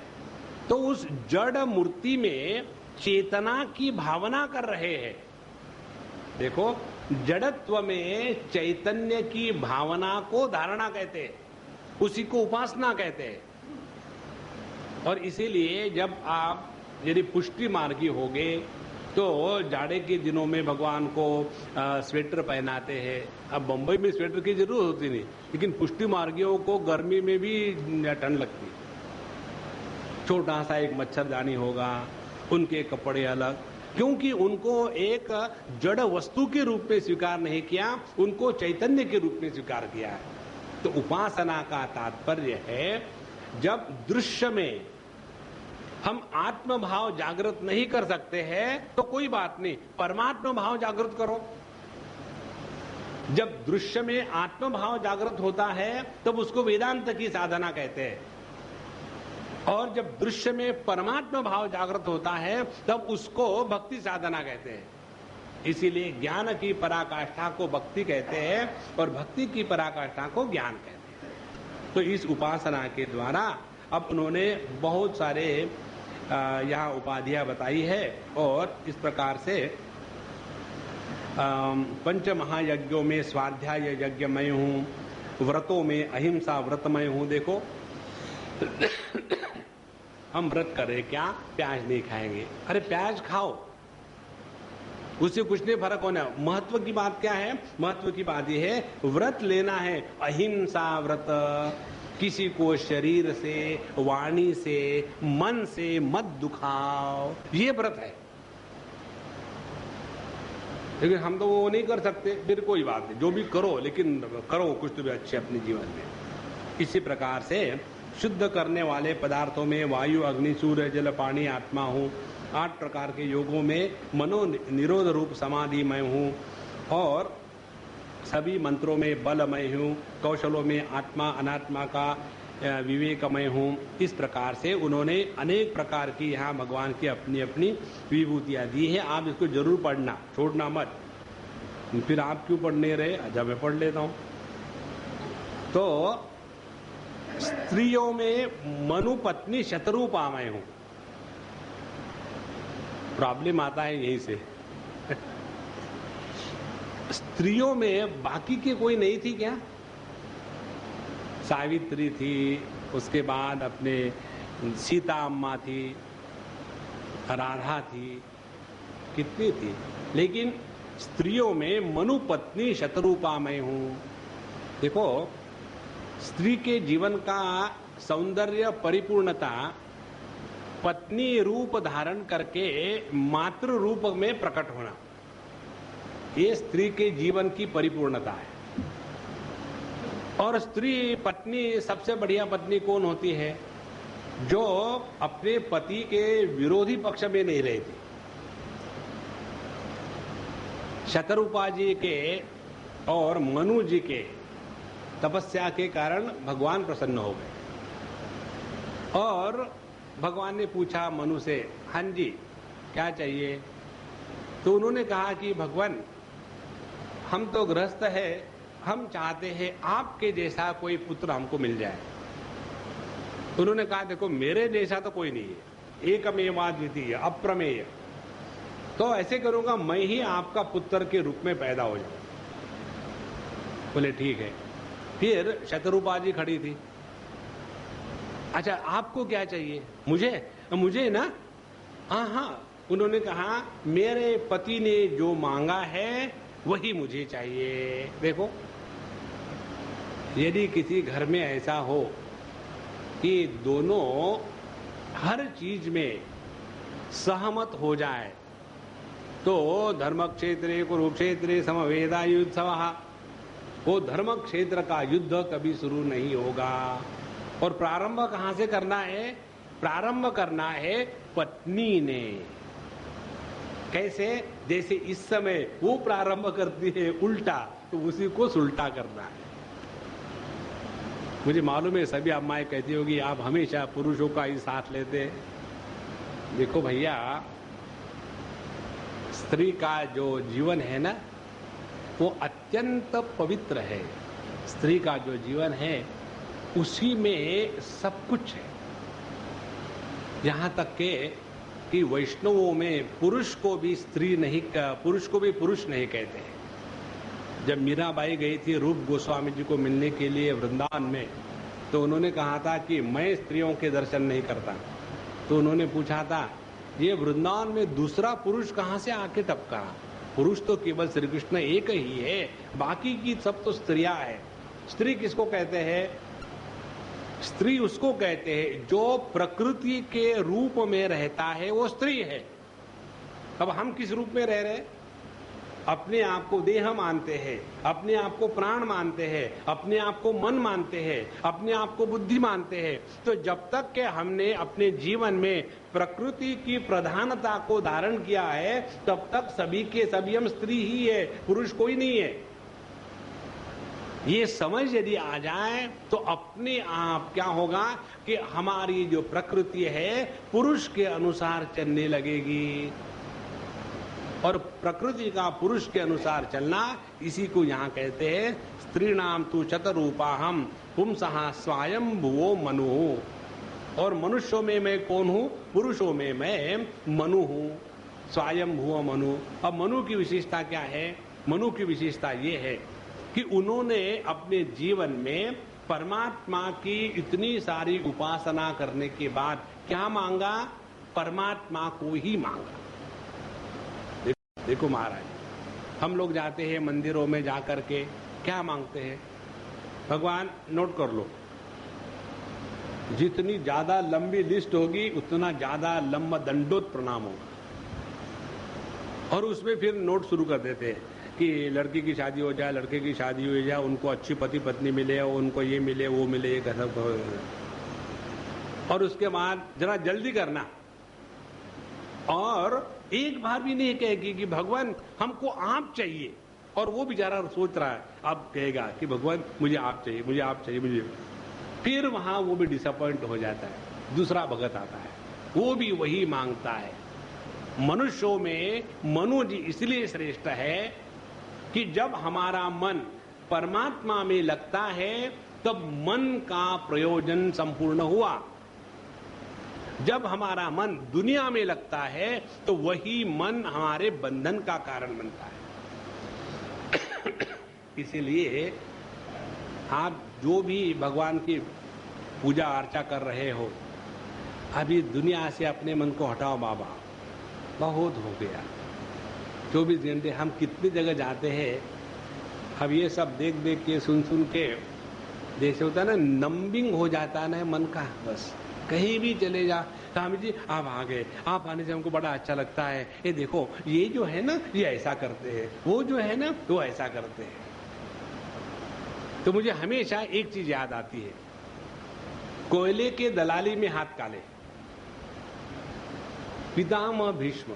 तो उस जड़ मूर्ति में चेतना की भावना कर रहे हैं। देखो, जड़त्व में चैतन्य की भावना को धारणा कहते हैं, उसी को उपासना कहते हैं। और इसीलिए जब आप यदि पुष्टि मार्गी होगे तो जाड़े के दिनों में भगवान को स्वेटर पहनाते हैं। अब बंबई में स्वेटर की जरूरत होती नहीं, लेकिन पुष्टि मार्गियों को गर्मी में भी ठंड लगती है। छोटा सा एक मच्छरदानी होगा, उनके कपड़े अलग, क्योंकि उनको एक जड़ वस्तु के रूप में स्वीकार नहीं किया, उनको चैतन्य के रूप में स्वीकार किया है। तो उपासना का तात्पर्य है, जब दृश्य में हम आत्म भाव जागृत नहीं कर सकते हैं तो कोई बात नहीं, परमात्मा भाव जागृत करो। जब दृश्य में आत्म भाव जागृत होता है तब उसको वेदांत की साधना कहते हैं, और जब दृश्य में परमात्मा भाव जागृत होता है तब उसको भक्ति साधना कहते हैं। इसीलिए ज्ञान की पराकाष्ठा को भक्ति कहते हैं और भक्ति की पराकाष्ठा को ज्ञान कहते हैं। तो इस उपासना के द्वारा अब उन्होंने बहुत सारे यहाँ उपाधियां बताई है, और इस प्रकार से पंच महायज्ञों में स्वाध्याय यज्ञ मैं हूँ, व्रतों में अहिंसा व्रत मैं हूँ। देखो, हम व्रत कर रहे, क्या प्याज नहीं खाएंगे? अरे प्याज खाओ, उससे कुछ नहीं फर्क होना। महत्व की बात क्या है? महत्व की बात यह है, व्रत लेना है, अहिंसा व्रत। किसी को शरीर से, वाणी से, मन से मत दुखाओ, ये व्रत है। लेकिन हम तो वो नहीं कर सकते, फिर कोई बात नहीं, जो भी करो, लेकिन करो कुछ तो भी अच्छे अपने जीवन में। इसी प्रकार से शुद्ध करने वाले पदार्थों में वायु, अग्नि, सूर्य, जल, पानी, आत्मा हूँ। 8 प्रकार के योगों में मनो निरोध रूप समाधि मैं हूँ, और सभी मंत्रों में बलमय हूँ, कौशलों में आत्मा अनात्मा का विवेकमय हूँ। इस प्रकार से उन्होंने अनेक प्रकार की यहाँ भगवान की अपनी अपनी विभूतियाँ दी है। आप इसको जरूर पढ़ना, छोड़ना मत। फिर आप क्यों पढ़ने रहे? अच्छा, मैं पढ़ लेता हूँ। तो स्त्रियों में मनु पत्नी शतरूपा मैं हूँ। प्रॉब्लम आता है यहीं से। स्त्रियों में बाकी के कोई नहीं थी क्या? सावित्री थी, उसके बाद अपने सीता अम्मा थी, राधा थी, कितनी थी, लेकिन स्त्रियों में मनु पत्नी शतरूपा मैं हूं। देखो, स्त्री के जीवन का सौंदर्य परिपूर्णता पत्नी रूप धारण करके मातृ रूप में प्रकट होना, ये स्त्री के जीवन की परिपूर्णता है। और स्त्री पत्नी, सबसे बढ़िया पत्नी कौन होती है? जो अपने पति के विरोधी पक्ष में नहीं रहती। शतरूपा जी के और मनु जी के तपस्या के कारण भगवान प्रसन्न हो गए, और भगवान ने पूछा मनु से, हाँ जी क्या चाहिए? तो उन्होंने कहा कि भगवान, हम तो गृहस्थ है, हम चाहते हैं आपके जैसा कोई पुत्र हमको मिल जाए। उन्होंने कहा, देखो मेरे जैसा तो कोई नहीं है, एकमेवाद्वितीय अप्रमेय, तो ऐसे करूंगा मैं ही आपका पुत्र के रूप में पैदा हो जाऊं। बोले ठीक है। फिर शतरूपा जी खड़ी थी, अच्छा आपको क्या चाहिए? मुझे ना, हाँ। उन्होंने कहा, मेरे पति ने जो मांगा है वही मुझे चाहिए। देखो, यदि किसी घर में ऐसा हो कि दोनों हर चीज में सहमत हो जाए तो धर्म क्षेत्रे कुरुक्षेत्रे समवेदायुत्सवः, वो धर्म क्षेत्र का युद्ध कभी शुरू नहीं होगा। और प्रारंभ कहां से करना है? प्रारंभ करना है पत्नी ने। कैसे? जैसे इस समय वो प्रारंभ करती है उल्टा, तो उसी को सुलटा करना है। मुझे मालूम है सभी अम्माएं कहती होगी आप हमेशा पुरुषों का ही साथ लेते हैं। देखो भैया, स्त्री का जो जीवन है ना, वो अत्यंत पवित्र है। स्त्री का जो जीवन है उसी में सब कुछ है। यहाँ तक के कि वैष्णवों में पुरुष को भी स्त्री नहीं, पुरुष को भी पुरुष नहीं कहते हैं। जब मीराबाई गई थी रूप गोस्वामी जी को मिलने के लिए वृंदावन में, तो उन्होंने कहा था कि मैं स्त्रियों के दर्शन नहीं करता। तो उन्होंने पूछा था, ये वृंदावन में दूसरा पुरुष कहां से आके टपका? पुरुष तो केवल श्री कृष्ण एक ही है, बाकी की सब तो स्त्रियां है। स्त्री किसको कहते हैं? स्त्री उसको कहते हैं जो प्रकृति के रूप में रहता है, वो स्त्री है। अब हम किस रूप में रह रहे हैं? अपने आप को देह मानते हैं, अपने आप को प्राण मानते हैं, अपने आप को मन मानते हैं, अपने आप को बुद्धि मानते हैं। तो जब तक के हमने अपने जीवन में प्रकृति की प्रधानता को धारण किया है, तब तक सभी के सभी हम स्त्री ही है, पुरुष कोई नहीं है। ये समझ यदि आ जाए तो अपने आप क्या होगा कि हमारी जो प्रकृति है पुरुष के अनुसार चलने लगेगी। और प्रकृति का पुरुष के अनुसार चलना, इसी को यहाँ कहते हैं स्त्रीणाम तु शतरूपाहम पुंसः स्वयं भुवो मनु। और मनुष्यों में मैं कौन हूँ? पुरुषों में मैं मनु हूँ, स्वयं भुव मनु। अब मनु की विशेषता क्या है? मनु की विशेषता ये है कि उन्होंने अपने जीवन में परमात्मा की इतनी सारी उपासना करने के बाद क्या मांगा? परमात्मा को ही मांगा। देखो महाराज, हम लोग जाते हैं मंदिरों में जाकर के क्या मांगते हैं? भगवान नोट कर लो, जितनी ज्यादा लंबी लिस्ट होगी उतना ज्यादा लंबा दंडोत प्रणाम होगा। और उसमें फिर नोट शुरू कर देते हैं कि लड़की की शादी हो जाए, लड़के की शादी हो जाए, उनको अच्छी पति पत्नी मिले, उनको ये मिले, वो मिले, ये सब। और उसके बाद जरा जल्दी करना। और एक बार भी नहीं कहेगी कि भगवान हमको आप चाहिए। और वो बेचारा सोच रहा है, अब कहेगा कि भगवान मुझे आप चाहिए, मुझे आप चाहिए, मुझे। फिर वहां वो भी डिसअपॉइंट हो जाता है। दूसरा भगत आता है, वो भी वही मांगता है। मनुष्यों में मनु जी इसलिए श्रेष्ठ है कि जब हमारा मन परमात्मा में लगता है तब मन का प्रयोजन संपूर्ण हुआ। जब हमारा मन दुनिया में लगता है तो वही मन हमारे बंधन का कारण बनता है। इसीलिए आप जो भी भगवान की पूजा अर्चा कर रहे हो, अभी दुनिया से अपने मन को हटाओ बाबा, बहुत हो गया। 24 घंटे हम कितनी जगह जाते हैं, अब ये सब देख देख के सुन सुन के जैसे होता है ना, नंबिंग हो जाता है ना मन का। बस कहीं भी चले जा, स्वामी जी आप आ गए, आप आने से हमको बड़ा अच्छा लगता है। ये देखो, ये जो है ना ये ऐसा करते हैं, वो जो है ना वो ऐसा करते हैं। तो मुझे हमेशा एक चीज याद आती है, कोयले के दलाली में हाथ काले। पितामह भीष्म,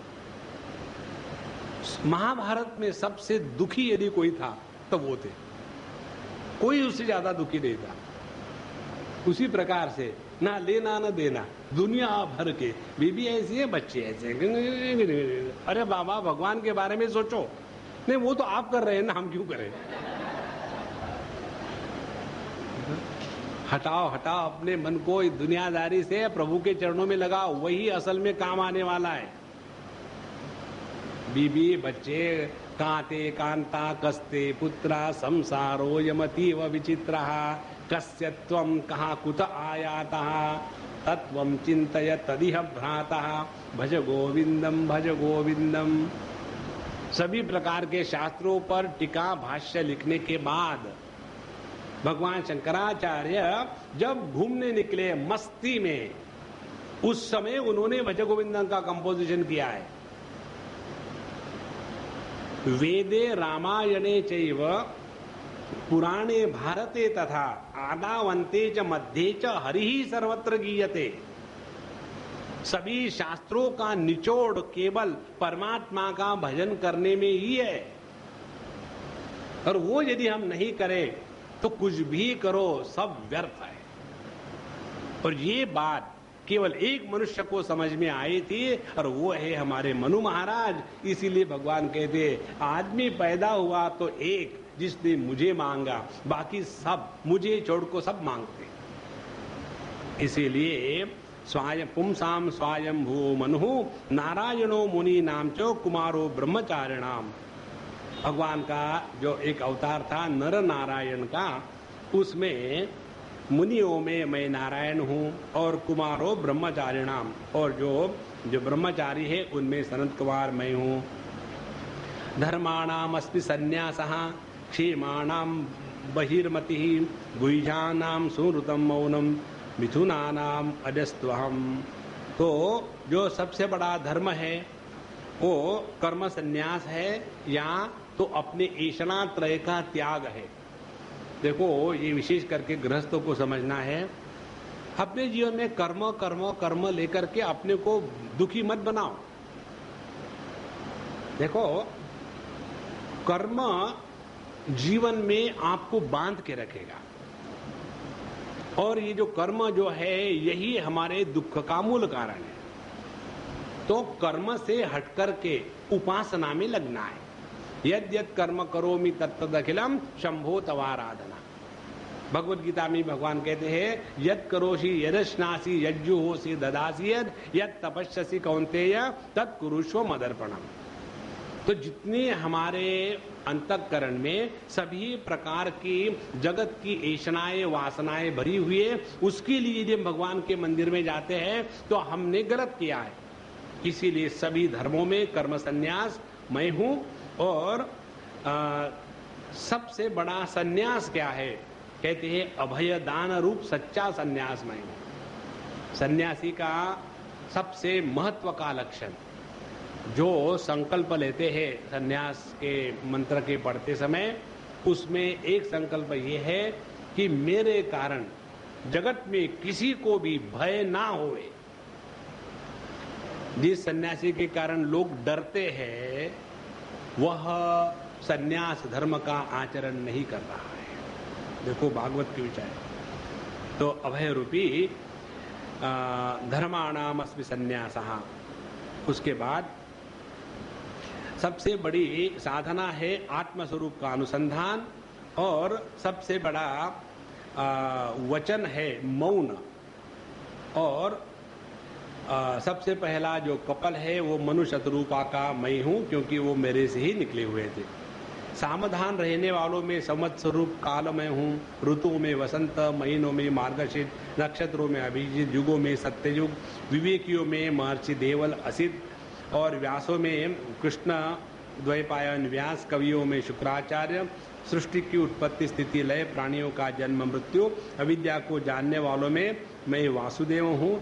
महाभारत में सबसे दुखी यदि कोई था तो वो थे, कोई उससे ज्यादा दुखी नहीं था। उसी प्रकार से ना लेना ना देना, दुनिया भर के बीबी ऐसी है, बच्चे ऐसे। अरे बाबा, भगवान के बारे में सोचो। नहीं, वो तो आप कर रहे हैं ना, हम क्यों करें? हटाओ हटाओ अपने मन को इस दुनियादारी से, प्रभु के चरणों में लगाओ, वही असल में काम आने वाला है। बीबी बच्चे कांते कांता कस्ते पुत्रा संसारो यमतीव विचित्रः कस्य त्वं कहाँ कुत आयातः तत्वं चिन्तय तदिह भ्रातः भज गोविंदम भज गोविंदम। सभी प्रकार के शास्त्रों पर टीका भाष्य लिखने के बाद भगवान शंकराचार्य जब घूमने निकले मस्ती में, उस समय उन्होंने भज गोविंदम का कंपोजिशन किया है। वेदे रामायणे चैव पुराणे भारते तथा आदावन्ते च मध्ये च हरिः सर्वत्र गीयते। सभी शास्त्रों का निचोड़ केवल परमात्मा का भजन करने में ही है। और वो यदि हम नहीं करें तो कुछ भी करो सब व्यर्थ है। और ये बात केवल एक मनुष्य को समझ में आई थी, और वो है हमारे मनु महाराज। इसीलिए भगवान कहते, आदमी पैदा हुआ तो एक, जिसने मुझे मांगा, बाकी सब मुझे छोड़ को सब मांगते। इसीलिए स्वायं पुंसाम स्वायंभू मनु नारायणो मुनि नाम चो कुमारो ब्रह्मचारिणाम। भगवान का जो एक अवतार था नर नारायण का, उसमें मुनियों में मैं नारायण हूँ और कुमारो ब्रह्मचारिणाम, और जो ब्रह्मचारी है उनमें सनत कुमार मैं हूँ। धर्माणाम अस्मि संन्यासः क्षेमाणाम बहिर्मतिः गुह्यानाम सुहृतम मौनम मिथुनानाम अजस्त्वहम। तो जो सबसे बड़ा धर्म है वो कर्म संन्यास है या तो अपने ऐषणा त्रय का त्याग है। देखो, ये विशेष करके गृहस्थों को समझना है। अपने जीवन में कर्म कर्म कर्म लेकर के अपने को दुखी मत बनाओ। देखो, कर्म जीवन में आपको बांध के रखेगा और ये जो कर्म जो है यही हमारे दुख का मूल कारण है। तो कर्म से हटकर के उपासना में लगना है। यद यद कर्म करोमि तत्तदखिलम शंभो तवाराधना। भगवत गीता में भगवान कहते हैं यद करोषि यदश्नासि यज्जुहोसि ददासि यद तपस्यसि कौन्तेय तत् कुरुष्व मदर्पणम। तो जितने हमारे अंतःकरण में सभी प्रकार की जगत की ऐषणाएं वासनाएं भरी हुई है, उसके लिए जब भगवान के मंदिर में जाते हैं तो हमने गलत किया है। इसीलिए सभी धर्मों में कर्म संन्यास मैं हूं। और सबसे बड़ा संन्यास क्या है? कहते हैं अभय दान रूप सच्चा संन्यास मैं हूं। सन्यासी का सबसे महत्व का लक्षण, जो संकल्प लेते हैं सन्यास के मंत्र के पढ़ते समय, उसमें एक संकल्प ये है कि मेरे कारण जगत में किसी को भी भय ना होए। जिस सन्यासी के कारण लोग डरते हैं वह सन्यास धर्म का आचरण नहीं कर रहा है। देखो भागवत के विचार। तो अभय रूपी धर्माणाम अस्मि संन्यासः। उसके बाद सबसे बड़ी साधना है आत्मस्वरूप का अनुसंधान, और सबसे बड़ा वचन है मौन। और सबसे पहला जो कपल है वो मनुष्य रूपा का मैं हूं, क्योंकि वो मेरे से ही निकले हुए थे। सावधान रहने वालों में संवत्सरूप काल में हूँ, ऋतुओं में वसंत, महीनों में मार्गशीर, नक्षत्रों में अभिजीत, युगों में सत्ययुग, विवेकियों में महर्षि देवल असित, और व्यासों में कृष्ण द्वैपायन व्यास, कवियों में शुक्राचार्य, सृष्टि की उत्पत्ति स्थिति लय, प्राणियों का जन्म मृत्यु, अविद्या को जानने वालों में मैं वासुदेव हूँ।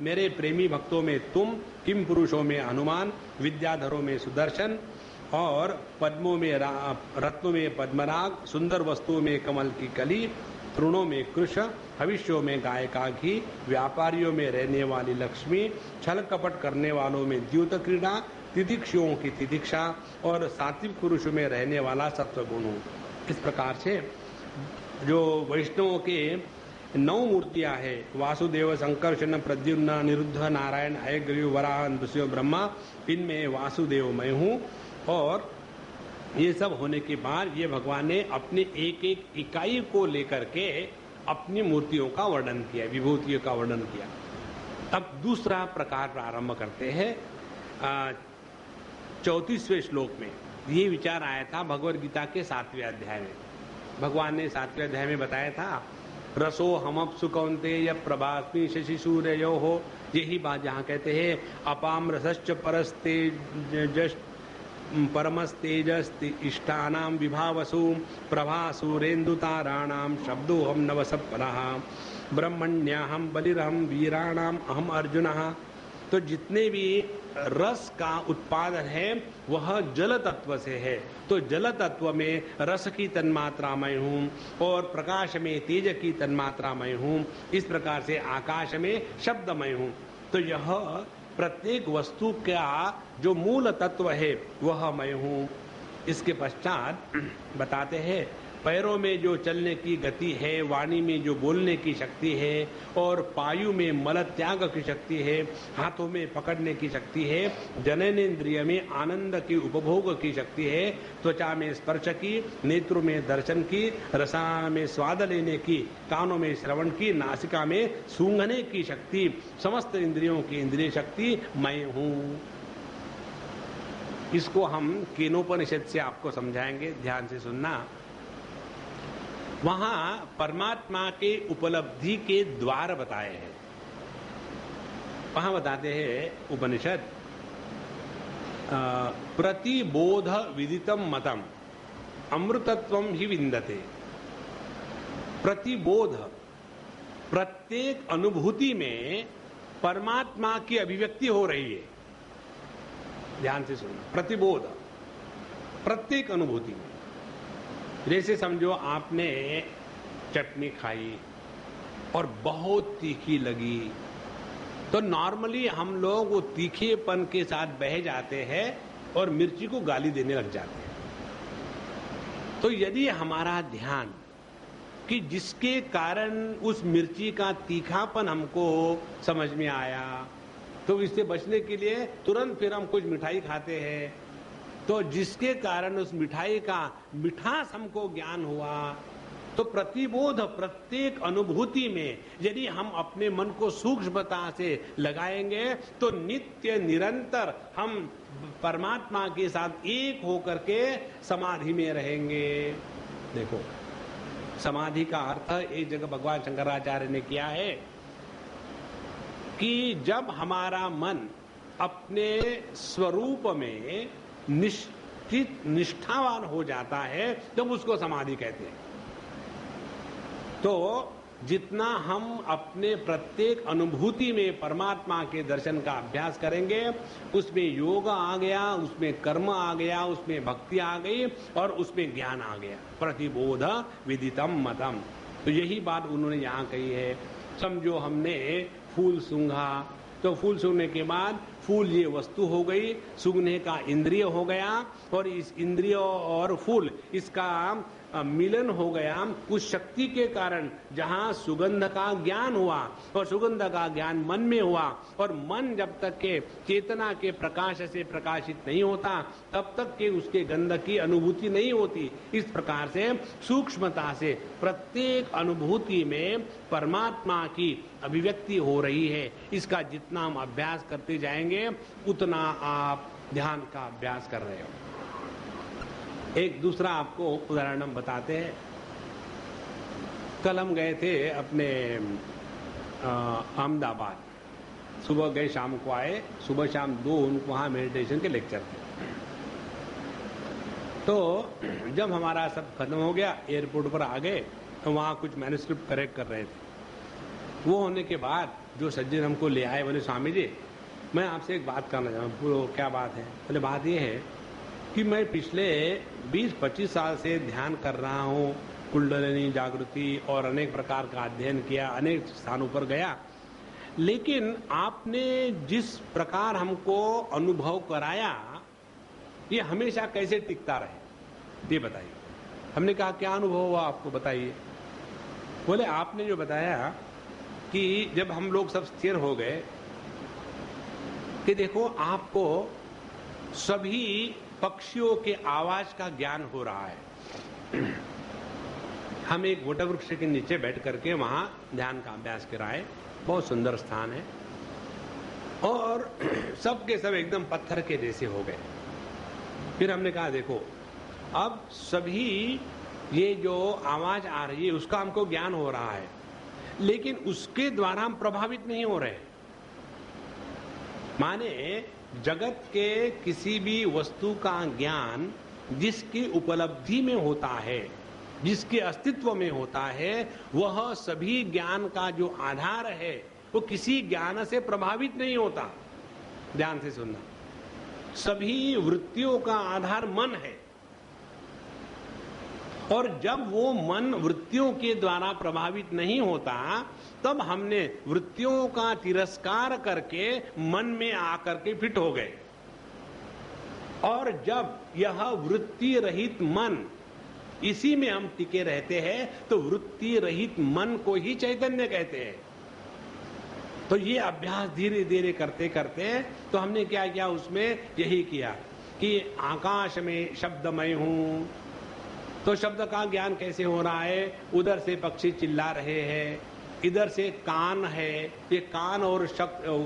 मेरे प्रेमी भक्तों में तुम, किम पुरुषों में हनुमान, विद्याधरों में सुदर्शन, और पद्मों में रत्नों में पद्मराग, सुंदर वस्तुओं में कमल की कली, तृणों में कृष, भविष्यों में गाय का घी, व्यापारियों में रहने वाली लक्ष्मी, छल कपट करने वालों में द्यूत क्रीड़ा, तितिक्षुओं की तितिक्षा, और सात्विक पुरुषों में रहने वाला सत्वगुण हूँ। इस प्रकार से जो वैष्णवों के 9 मूर्तियां है, वासुदेव, संकर्षण, प्रद्युम्न, निरुद्ध, नारायण, हयग्रीव, वराह, नृसिंह, ब्रह्मा, इनमें वासुदेव मैं हूँ। और ये सब होने के बाद ये भगवान ने अपने एक एक इकाई को लेकर के अपनी मूर्तियों का वर्णन किया, विभूतियों का वर्णन किया। अब दूसरा प्रकार प्रारंभ करते हैं। 34वें श्लोक में ये विचार आया था भगवद गीता के 7वें अध्याय में। भगवान ने 7वें अध्याय में बताया था रसो हमअप्सु कौन्तेय प्रभास्मि शशि सूर्यो हो। यही बात जहाँ कहते हैं अपाम रसश्च परस्तेजस् परमस्तेजस्ति इष्टानां विभावसु प्रभा सूरेन्दुताराणां शब्दोऽहं नवसप्परः ब्रह्मण्याहं बलिरहं वीराणाम अहम अर्जुनः। तो जितने भी रस का उत्पादन है वह जल तत्व से है। तो जल तत्व में रस की तन्मात्रा मैं हूँ, और प्रकाश में तेज की तन्मात्रा मैं हूँ। इस प्रकार से आकाश में शब्द मैं हूँ। तो यह प्रत्येक वस्तु का जो मूल तत्व है वह मैं हूँ। इसके पश्चात बताते हैं पैरों में जो चलने की गति है, वाणी में जो बोलने की शक्ति है, और पायु में मल त्याग की शक्ति है, हाथों में पकड़ने की शक्ति है, जननेंद्रिय में आनंद की उपभोग की शक्ति है, त्वचा में स्पर्श की, नेत्रों में दर्शन की, रसायन में स्वाद लेने की, कानों में श्रवण की, नासिका में सूंघने की शक्ति, समस्त इंद्रियों की इंद्रिय शक्ति मैं हूं। इसको हम केनोपनिषद से आपको समझाएंगे, ध्यान से सुनना। वहां परमात्मा के उपलब्धि के द्वार बताए हैं। वहां बताते हैं उपनिषद, प्रतिबोध विदितम मतम अमृतत्वम ही विंदते। प्रतिबोध, प्रत्येक अनुभूति में परमात्मा की अभिव्यक्ति हो रही है। ध्यान से सुनना, प्रतिबोध प्रत्येक अनुभूति में। जैसे समझो आपने चटनी खाई और बहुत तीखी लगी, तो नॉर्मली हम लोग वो तीखेपन के साथ बह जाते हैं और मिर्ची को गाली देने लग जाते हैं। तो यदि हमारा ध्यान कि जिसके कारण उस मिर्ची का तीखापन हमको समझ में आया, तो इससे बचने के लिए तुरंत फिर हम कुछ मिठाई खाते हैं, तो जिसके कारण उस मिठाई का मिठास हमको ज्ञान हुआ, तो प्रतिबोध प्रत्येक अनुभूति में यदि हम अपने मन को सूक्ष्मता से लगाएंगे तो नित्य निरंतर हम परमात्मा के साथ एक होकर के समाधि में रहेंगे। देखो, समाधि का अर्थ एक जगह भगवान शंकराचार्य ने किया है कि जब हमारा मन अपने स्वरूप में निष्ठावान हो जाता है तो उसको समाधि कहते हैं। तो जितना हम अपने प्रत्येक अनुभूति में परमात्मा के दर्शन का अभ्यास करेंगे, उसमें योग आ गया, उसमें कर्म आ गया, उसमें भक्ति आ गई और उसमें ज्ञान आ गया। प्रतिबोध विदितम मतम। तो यही बात उन्होंने यहाँ कही है। समझो हमने फूल सूंघा, तो फूल सूंघने के बाद फूल ये वस्तु हो गई, सूंघने का इंद्रिय हो गया, और इस इंद्रिय और फूल इसका मिलन हो गया उस शक्ति के कारण जहां सुगंध का ज्ञान हुआ, और सुगंध का ज्ञान मन में हुआ, और मन जब तक के चेतना के प्रकाश से प्रकाशित नहीं होता तब तक के उसके गंध की अनुभूति नहीं होती। इस प्रकार से सूक्ष्मता से प्रत्येक अनुभूति में परमात्मा की अभिव्यक्ति हो रही है। इसका जितना हम अभ्यास करते जाएंगे उतना आप ध्यान का अभ्यास कर रहे हो। एक दूसरा आपको उदाहरण हम बताते हैं। कल हम गए थे अपने अहमदाबाद, सुबह गए शाम को आए, सुबह शाम 2 उनको वहाँ मेडिटेशन के लेक्चर थे। तो जब हमारा सब खत्म हो गया, एयरपोर्ट पर आ गए, तो वहाँ कुछ मैन्युस्क्रिप्ट करेक्ट कर रहे थे। वो होने के बाद जो सज्जन हमको ले आए, बोले स्वामी जी मैं आपसे एक बात करना चाहूँ। क्या बात है? बोले बात ये है कि मैं पिछले 20-25 साल से ध्यान कर रहा हूँ, कुंडलिनी जागृति और अनेक प्रकार का अध्ययन किया, अनेक स्थानों पर गया, लेकिन आपने जिस प्रकार हमको अनुभव कराया ये हमेशा कैसे टिकता रहे, ये बताइए। हमने कहा क्या अनुभव हुआ आपको, बताइए। बोले आपने जो बताया कि जब हम लोग सब स्थिर हो गए कि देखो आपको सभी पक्षियों के आवाज का ज्ञान हो रहा है। हम एक वटवृक्ष के नीचे बैठ करके वहां ध्यान का अभ्यास कराए, बहुत सुंदर स्थान है, और सब के सब एकदम पत्थर के जैसे हो गए। फिर हमने कहा देखो अब सभी ये जो आवाज आ रही है उसका हमको ज्ञान हो रहा है, लेकिन उसके द्वारा हम प्रभावित नहीं हो रहे। माने जगत के किसी भी वस्तु का ज्ञान जिसकी उपलब्धि में होता है, जिसके अस्तित्व में होता है, वह सभी ज्ञान का जो आधार है वो किसी ज्ञान से प्रभावित नहीं होता। ध्यान से सुनना, सभी वृत्तियों का आधार मन है, और जब वो मन वृत्तियों के द्वारा प्रभावित नहीं होता तब हमने वृत्तियों का तिरस्कार करके मन में आकर के फिट हो गए। और जब यह वृत्ति रहित मन इसी में हम टिके रहते हैं, तो वृत्ति रहित मन को ही चैतन्य कहते हैं। तो ये अभ्यास धीरे धीरे करते करते तो हमने क्या किया, उसमें यही किया कि आकाश में शब्दमय हूं, तो शब्द का ज्ञान कैसे हो रहा है, उधर से पक्षी चिल्ला रहे हैं, इधर से कान है, ये कान और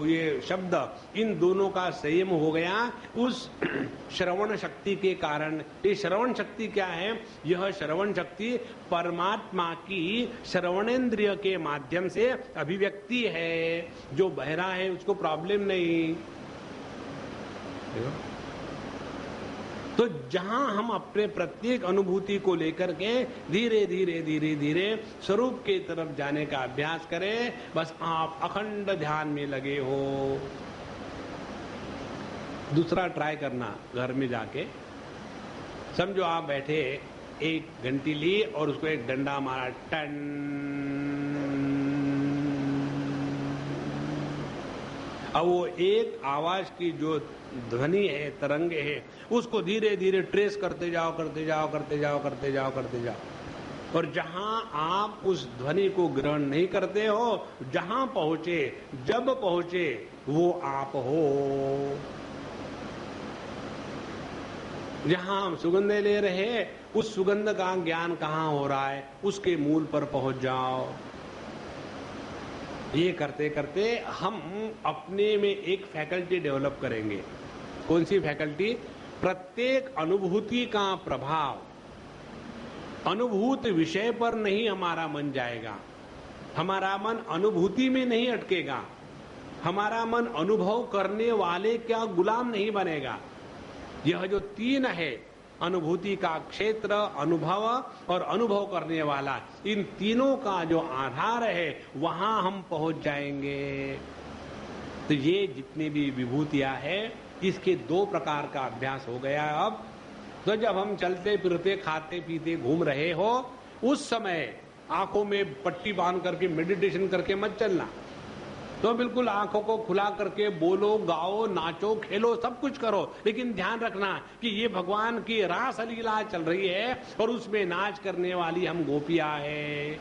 ये शब्द, इन दोनों का संयम हो गया उस श्रवण शक्ति के कारण। ये श्रवण शक्ति क्या है, यह श्रवण शक्ति परमात्मा की श्रवणेन्द्रिय के माध्यम से अभिव्यक्ति है। जो बहरा है उसको प्रॉब्लम नहीं। तो जहां हम अपने प्रत्येक अनुभूति को लेकर के धीरे धीरे धीरे धीरे स्वरूप के तरफ जाने का अभ्यास करें, बस आप अखंड ध्यान में लगे हो। दूसरा ट्राई करना, घर में जाके समझो आप बैठे, एक घंटी ली और उसको एक डंडा मारा, टन, अब वो एक आवाज की जो ध्वनि है, तरंगे है, उसको धीरे धीरे ट्रेस करते जाओ करते जाओ करते जाओ करते जाओ करते जाओ। और जहां आप उस ध्वनि को ग्रहण नहीं करते हो, जहां पहुंचे, जब पहुंचे, वो आप हो। जहां हम सुगंध ले रहे, उस सुगंध का ज्ञान कहां हो रहा है, उसके मूल पर पहुंच जाओ। ये करते करते हम अपने में एक फैकल्टी डेवलप करेंगे। कौन सी फैकल्टी? प्रत्येक अनुभूति का प्रभाव अनुभूत विषय पर नहीं हमारा मन जाएगा, हमारा मन अनुभूति में नहीं अटकेगा, हमारा मन अनुभव करने वाले का गुलाम नहीं बनेगा। यह जो तीन है, अनुभूति का क्षेत्र, अनुभव और अनुभव करने वाला, इन तीनों का जो आधार है, वहां हम पहुंच जाएंगे। तो ये जितनी भी विभूतियां हैं, इसके दो प्रकार का अभ्यास हो गया। अब तो जब हम चलते फिरते खाते पीते घूम रहे हो, उस समय आंखों में पट्टी बांध करके मेडिटेशन करके मत चलना। तो बिल्कुल आंखों को खुला करके बोलो, गाओ, नाचो, खेलो, सब कुछ करो, लेकिन ध्यान रखना कि ये भगवान की रास लीला चल रही है और उसमें नाच करने वाली हम गोपियां हैं।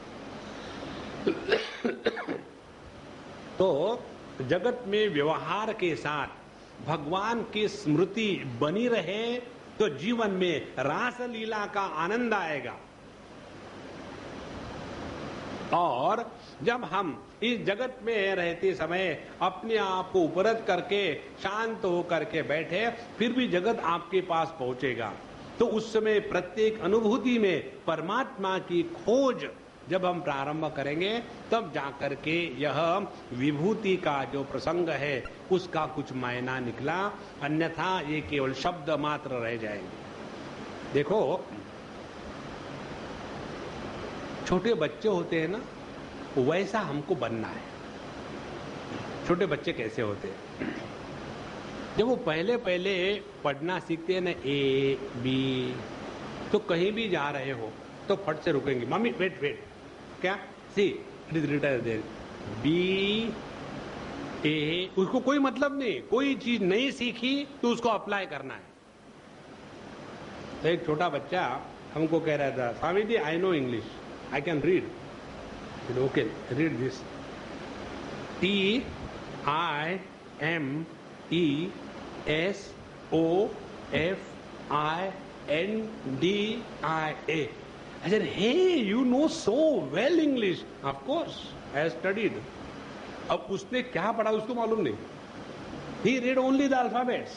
तो जगत में व्यवहार के साथ भगवान की स्मृति बनी रहे तो जीवन में रास लीला का आनंद आएगा। और जब हम इस जगत में रहते समय अपने आप को उपरत करके शांत होकर के बैठे, फिर भी जगत आपके पास पहुंचेगा। तो उस समय प्रत्येक अनुभूति में परमात्मा की खोज जब हम प्रारंभ करेंगे, तब जाकर के यह विभूति का जो प्रसंग है उसका कुछ मायना निकला, अन्यथा ये केवल शब्द मात्र रह जाएंगे। देखो, छोटे बच्चे होते हैं ना, वैसा हमको बनना है। छोटे बच्चे कैसे होते हैं? जब वो पहले पहले पढ़ना सीखते हैं ना, ए बी, तो कहीं भी जा रहे हो तो फट से रुकेंगे, मम्मी वेट वेट, क्या see it is written there, B A, उसको कोई मतलब नहीं, कोई चीज नहीं सीखी तो उसको अप्लाई करना है। तो एक छोटा बच्चा हमको कह रहा था, Swami ji I know English, I can read. Okay, read this, T I M E S O F I N D I A. I said, hey, you know so well English. Of course, I have studied. अब उसने क्या पढ़ा उसको मालूम नहीं. He read only the alphabets.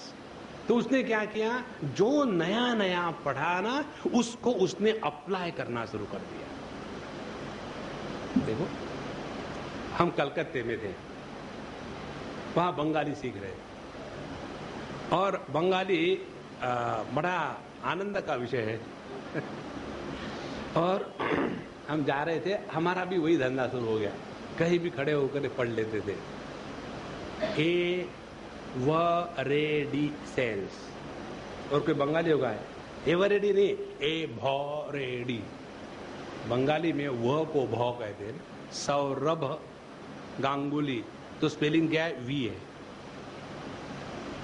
तो उसने क्या किया, जो नया नया पढ़ा ना, उसको उसने अप्लाई करना शुरू कर दिया। देखो, हम कलकत्ते में थे, वहां बंगाली सीख रहे, और बंगाली बड़ा आनंद का विषय है। और हम जा रहे थे, हमारा भी वही धंधा शुरू हो गया, कहीं भी खड़े होकर पढ़ लेते थे, ए व रेडी सेल्स। और कोई बंगाली होगा, एवरेडी नहीं, ए भौ रेडी। बंगाली में वह को भौ कहते हैं। सौरभ गांगुली, तो स्पेलिंग क्या है, वी है,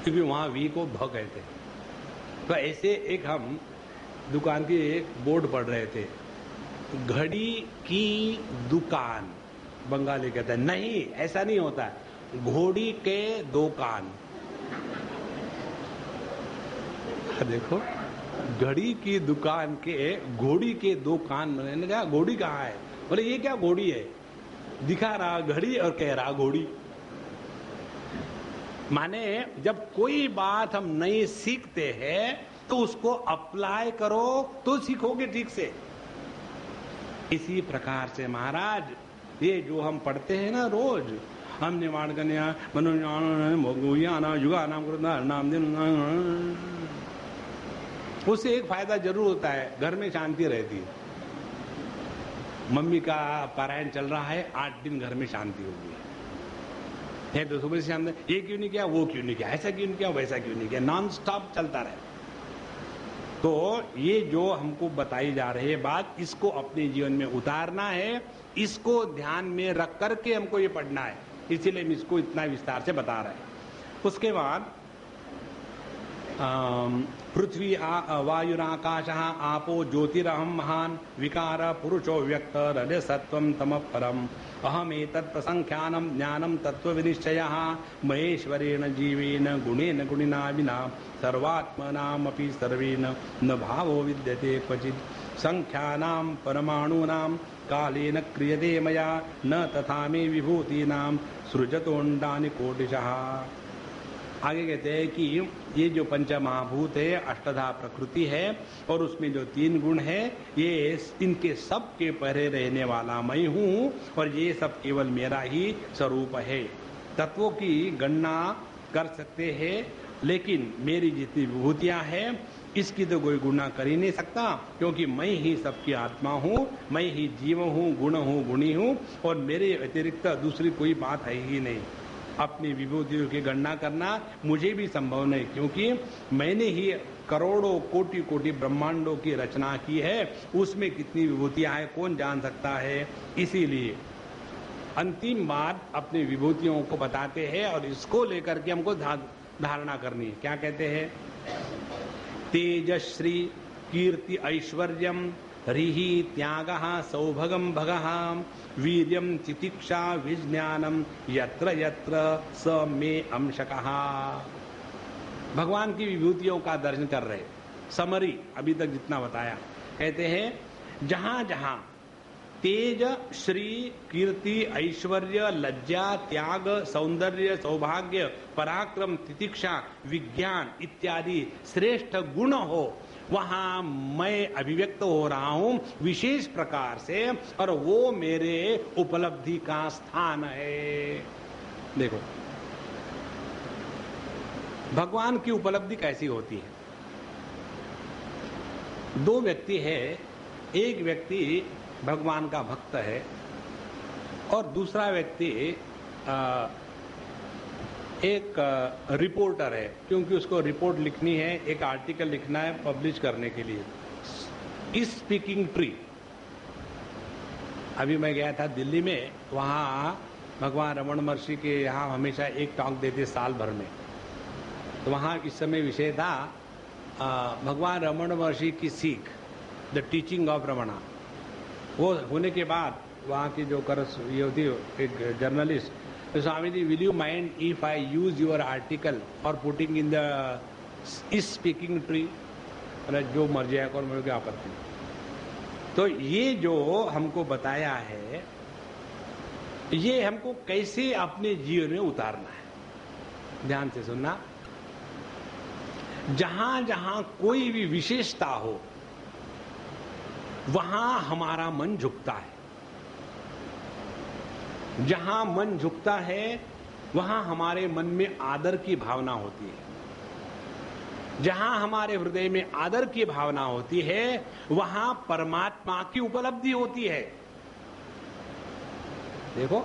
क्योंकि वहां वी को भ कहते हैं। तो ऐसे एक हम दुकान की एक बोर्ड पढ़ रहे थे, घड़ी की दुकान। बंगाली कहते हैं नहीं, ऐसा नहीं होता है, घोड़ी के दो कान। देखो, घड़ी की दुकान के घोड़ी के दो कान। मैंने कहा घोड़ी कहाँ है? बोले ये क्या घोड़ी है? दिखा रहा घड़ी और कह रहा घोड़ी। माने जब कोई बात हम नहीं सीखते हैं तो उसको अप्लाई करो तो सीखोगे ठीक से। इसी प्रकार से महाराज ये जो हम पढ़ते हैं ना रोज, हम निर्माण कन्या मनोज्ञान युगा नाम उससे एक फायदा जरूर होता है, घर में शांति रहती है। मम्मी का पारायण चल रहा है, 8 दिन घर में शांति होगी है। तो सुबह से शाम ये क्यों नहीं किया, वो क्यों नहीं किया, ऐसा क्यों नहीं किया, वैसा क्यों नहीं किया, नॉन स्टॉप चलता रहे। तो ये जो हमको बताई जा रही है बात, इसको अपने जीवन में उतारना है, इसको ध्यान में रख करके हमको ये पढ़ना है। इसीलिए हम इसको इतना विस्तार से बता रहे हैं। उसके बाद पृथ्वी वायुराकाशः आपो ज्योतिरहं महान विकार पुरुषो व्यक्त रजसत्वं तमः परम अहमेतत् प्रसंख्यानं ज्ञानं तत्त्वविनिश्चयः महेश्वरेण जीवेन गुणेन गुणिना विना सर्वात्मनामपि सर्वेन न भावो विद्यते क्वचित् संख्यानां परमाणूनां कालेन क्रियते मया न तथा मे विभूतीनां सृजतोऽण्डानि कोटिशः। आगे कहते हैं कि ये जो पंच महाभूत है, अष्टधा प्रकृति है और उसमें जो 3 गुण है, ये इनके सब के परे रहने वाला मैं हूँ और ये सब केवल मेरा ही स्वरूप है। तत्वों की गणना कर सकते हैं, लेकिन मेरी जितनी विभूतियां हैं इसकी तो कोई गुणा कर ही नहीं सकता, क्योंकि मैं ही सबकी आत्मा हूँ, मैं ही जीव हूँ, गुण हूँ, गुणी हूँ और मेरे अतिरिक्त दूसरी कोई बात है ही नहीं। अपनी विभूतियों की गणना करना मुझे भी संभव नहीं, क्योंकि मैंने ही करोड़ों कोटि कोटि ब्रह्मांडों की रचना की है, उसमें कितनी विभूतियां हैं कौन जान सकता है। इसीलिए अंतिम बात अपनी विभूतियों को बताते हैं और इसको लेकर के हमको धारणा करनी है। क्या कहते हैं? तेजश्री कीर्ति ऐश्वर्यम ह्रीहि त्यागः सौभगम भगः वीर्यम तितिक्षा विज्ञानम यत्र यत्र स मे अंशकः। भगवान की विभूतियों का दर्शन कर रहे, समरी अभी तक जितना बताया। कहते हैं जहां जहां तेज श्री कीर्ति ऐश्वर्य लज्जा त्याग सौंदर्य सौभाग्य पराक्रम तितिक्षा विज्ञान इत्यादि श्रेष्ठ गुण हो, वहां मैं अभिव्यक्त हो रहा हूं विशेष प्रकार से, और वो मेरे उपलब्धि का स्थान है। देखो भगवान की उपलब्धि कैसी होती है। 2 व्यक्ति है, एक व्यक्ति भगवान का भक्त है और दूसरा व्यक्ति एक रिपोर्टर है, क्योंकि उसको रिपोर्ट लिखनी है, एक आर्टिकल लिखना है पब्लिश करने के लिए। Speaking tree. अभी मैं गया था दिल्ली में, वहाँ भगवान रमण महर्षि के यहाँ हमेशा एक टॉक देते साल भर में। तो वहाँ इस समय विषय था भगवान रमण महर्षि की सीख, द टीचिंग ऑफ रमणा। वो होने के बाद वहाँ की जो ये होती है एक journalist, Swami ji will you mind if I use your article और putting in the Speaking Tree, जो मर्जी है और मेरे को आपत्ति। तो ये जो हमको बताया है, ये हमको कैसे अपने जीवन में उतारना है। ध्यान से सुनना। जहां जहां कोई भी विशेषता हो वहां हमारा मन झुकता है। जहां मन झुकता है वहां हमारे मन में आदर की भावना होती है। जहां हमारे हृदय में आदर की भावना होती है वहां परमात्मा की उपलब्धि होती है। देखो,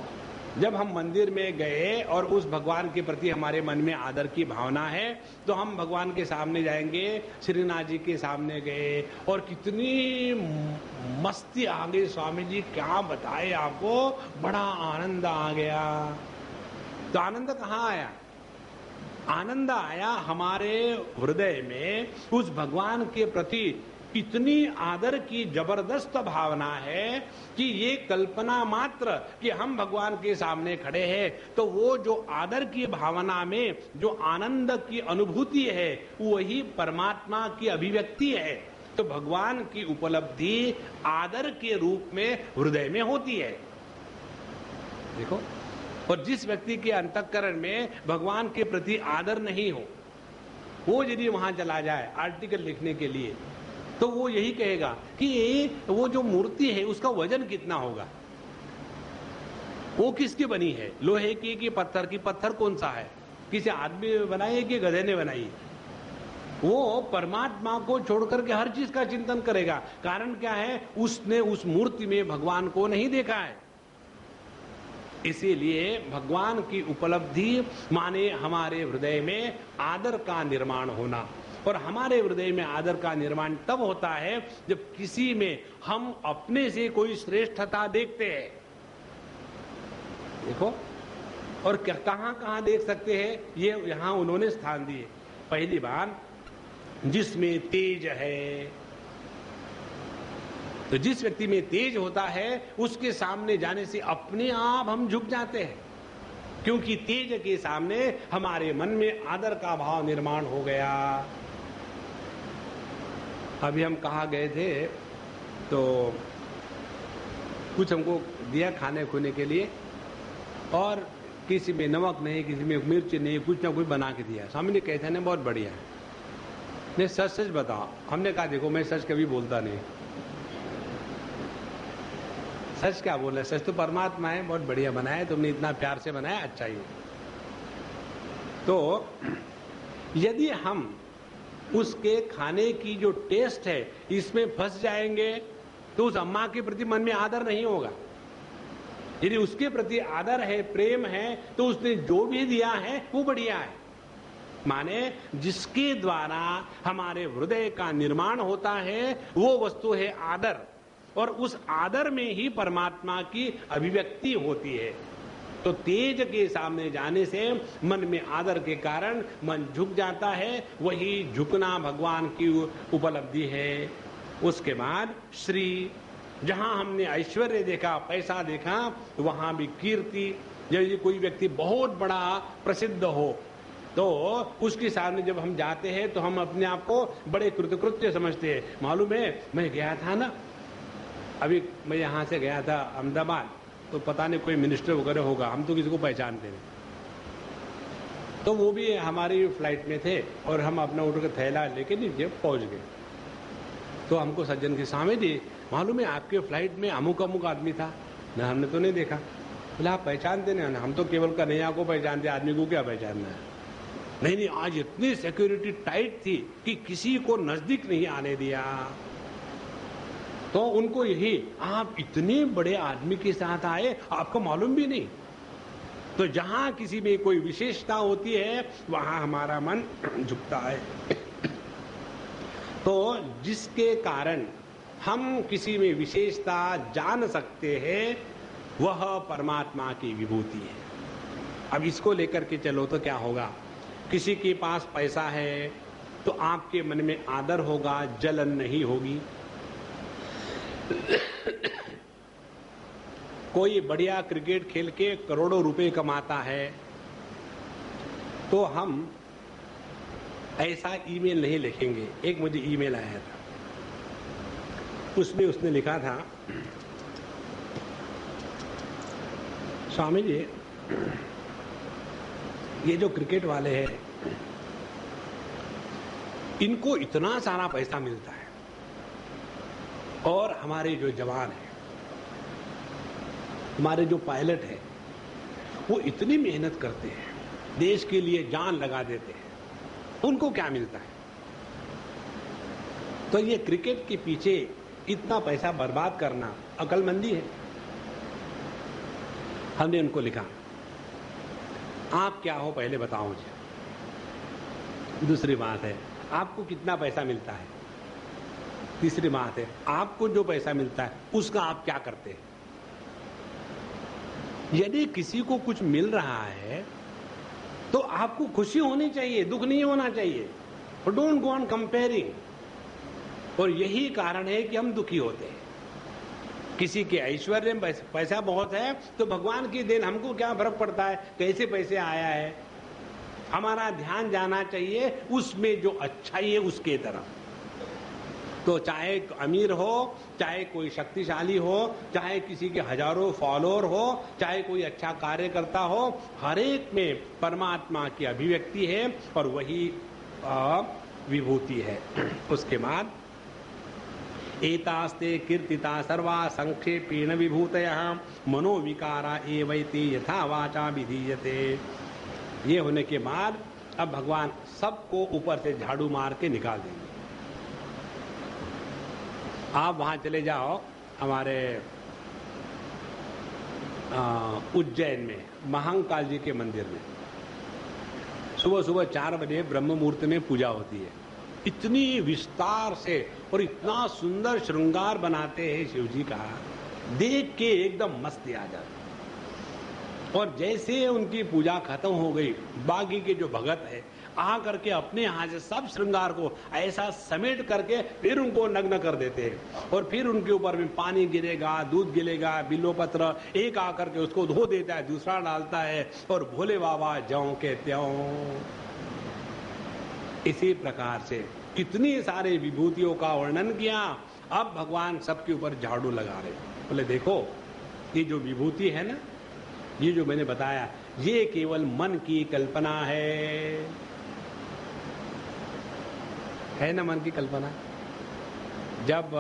जब हम मंदिर में गए और उस भगवान के प्रति हमारे मन में आदर की भावना है तो हम भगवान के सामने जाएंगे। श्रीनाथ जी के सामने गए और कितनी मस्ती आ गई, स्वामी जी क्या बताए आपको, बड़ा आनंद आ गया। तो आनंद कहाँ आया? आनंद आया हमारे हृदय में उस भगवान के प्रति इतनी आदर की जबरदस्त भावना है कि ये कल्पना मात्र कि हम भगवान के सामने खड़े हैं तो वो जो आदर की भावना में जो आनंद की अनुभूति है वही परमात्मा की अभिव्यक्ति है। तो भगवान की उपलब्धि आदर के रूप में हृदय में होती है। देखो, और जिस व्यक्ति के अंतःकरण में भगवान के प्रति आदर नहीं हो, वो यदि वहां चला जाए आर्टिकल लिखने के लिए, तो वो यही कहेगा कि वो जो मूर्ति है उसका वजन कितना होगा, वो किसकी बनी है, लोहे की कि पत्थर की, पत्थर कौन सा है, किसी आदमी ने बनाई है कि गधे ने बनाई है। वो परमात्मा को छोड़कर के हर चीज का चिंतन करेगा। कारण क्या है, उसने उस मूर्ति में भगवान को नहीं देखा है। इसीलिए भगवान की उपलब्धि माने हमारे हृदय में आदर का निर्माण होना। और हमारे हृदय में आदर का निर्माण तब होता है जब किसी में हम अपने से कोई श्रेष्ठता देखते हैं। देखो, और कहां कहां देख सकते हैं, ये यहां उन्होंने स्थान दिए। पहली बात, जिसमें तेज है, तो जिस व्यक्ति में तेज होता है उसके सामने जाने से अपने आप हम झुक जाते हैं, क्योंकि तेज के सामने हमारे मन में आदर का भाव निर्माण हो गया। अभी हम कहाँ गए थे तो कुछ हमको दिया खाने खुने के लिए, और किसी में नमक नहीं, किसी में मिर्च नहीं, कुछ ना कुछ बना के दिया। स्वामी ने कहते हैं बहुत बढ़िया है। नहीं, सच सच बताओ। हमने कहा देखो मैं सच कभी बोलता नहीं, सच क्या बोल रहे, सच तो परमात्मा है, बहुत बढ़िया बनाया तुमने, इतना प्यार से बनाया, अच्छा ही। तो यदि हम उसके खाने की जो टेस्ट है इसमें फंस जाएंगे तो उस अम्मा के प्रति मन में आदर नहीं होगा। यदि उसके प्रति आदर है, प्रेम है, तो उसने जो भी दिया है वो बढ़िया है। माने जिसके द्वारा हमारे हृदय का निर्माण होता है वो वस्तु है आदर, और उस आदर में ही परमात्मा की अभिव्यक्ति होती है। तो तेज के सामने जाने से मन में आदर के कारण मन झुक जाता है, वही झुकना भगवान की उपलब्धि है। उसके बाद श्री, जहां हमने ऐश्वर्य देखा, पैसा देखा, वहां भी कीर्ति। यदि कोई व्यक्ति बहुत बड़ा प्रसिद्ध हो तो उसके सामने जब हम जाते हैं तो हम अपने आप को बड़े कृतकृत्य समझते हैं। मालूम है, मैं गया था ना, अभी मैं यहाँ से गया था अहमदाबाद, तो पता नहीं कोई मिनिस्टर वगैरह होगा, हम तो किसी को पहचानते नहीं। तो वो भी हमारी फ्लाइट में थे और हम अपना उठ कर थैला लेके नीचे पहुंच गए। तो हमको सज्जन के सामने दी, मालूम है आपके फ्लाइट में अमुक अमुक आदमी था ना, हमने तो नहीं देखा। बोले आप पहचानते नहीं? हम तो केवल कन्हैया को पहचानते, आदमी को क्या पहचानना है। नहीं नहीं, आज इतनी सिक्योरिटी टाइट थी कि किसी को नजदीक नहीं आने दिया। तो उनको यही, आप इतने बड़े आदमी के साथ आए, आपको मालूम भी नहीं। तो जहां किसी में कोई विशेषता होती है वहां हमारा मन झुकता है। तो जिसके कारण हम किसी में विशेषता जान सकते हैं वह परमात्मा की विभूति है। अब इसको लेकर के चलो तो क्या होगा, किसी के पास पैसा है तो आपके मन में आदर होगा, जलन नहीं होगी। कोई बढ़िया क्रिकेट खेल के करोड़ों रुपए कमाता है तो हम ऐसा ईमेल नहीं लिखेंगे। एक मुझे ईमेल आया था, उसमें उसने लिखा था, स्वामी जी ये जो क्रिकेट वाले हैं इनको इतना सारा पैसा मिलता है और हमारे जो जवान हैं, हमारे जो पायलट हैं, वो इतनी मेहनत करते हैं, देश के लिए जान लगा देते हैं, उनको क्या मिलता है? तो ये क्रिकेट के पीछे इतना पैसा बर्बाद करना अकलमंदी है। हमने उनको लिखा, आप क्या हो पहले बताओ मुझे। दूसरी बात है आपको कितना पैसा मिलता है। तीसरी बात है आपको जो पैसा मिलता है उसका आप क्या करते हैं। यदि किसी को कुछ मिल रहा है तो आपको खुशी होनी चाहिए, दुख नहीं होना चाहिए। Don't go on comparing. और यही कारण है कि हम दुखी होते हैं। किसी के ऐश्वर्य में पैसा बहुत है तो भगवान की देन, हमको क्या फर्क पड़ता है कैसे पैसे आया है। हमारा ध्यान जाना चाहिए उसमें जो अच्छाई है उसके तरफ। तो चाहे अमीर हो, चाहे कोई शक्तिशाली हो, चाहे किसी के हजारों फॉलोअर हो, चाहे कोई अच्छा कार्य करता हो, हर एक में परमात्मा की अभिव्यक्ति है और वही विभूति है। उसके बाद एतास्ते कीर्तिता सर्वा संक्षेपेण विभूतयः मनोविकारा एवैते यथा वाचा विधीयते। ये होने के बाद अब भगवान सबको ऊपर से झाड़ू मार के निकाल देंगे। आप वहां चले जाओ हमारे उज्जैन में महाकाल जी के मंदिर में, सुबह सुबह 4 बजे ब्रह्म मुहूर्त में पूजा होती है। इतनी विस्तार से और इतना सुंदर श्रृंगार बनाते हैं शिव जी का, देख के एकदम मस्ती आ जाती। और जैसे उनकी पूजा खत्म हो गई, बाकी के जो भगत है आ करके अपने यहाँ से सब श्रृंगार को ऐसा समेट करके फिर उनको नग्न कर देते हैं और फिर उनके ऊपर में पानी गिरेगा, दूध गिरेगा, बिल्वपत्र, एक आकर के उसको धो देता है, दूसरा डालता है और भोले बाबा ज्यों के त्यों। इसी प्रकार से कितनी सारे विभूतियों का वर्णन किया। अब भगवान सबके ऊपर झाड़ू लगा रहे, बोले देखो ये जो विभूति है ना, ये जो मैंने बताया, ये केवल मन की कल्पना है ना, मन की कल्पना। जब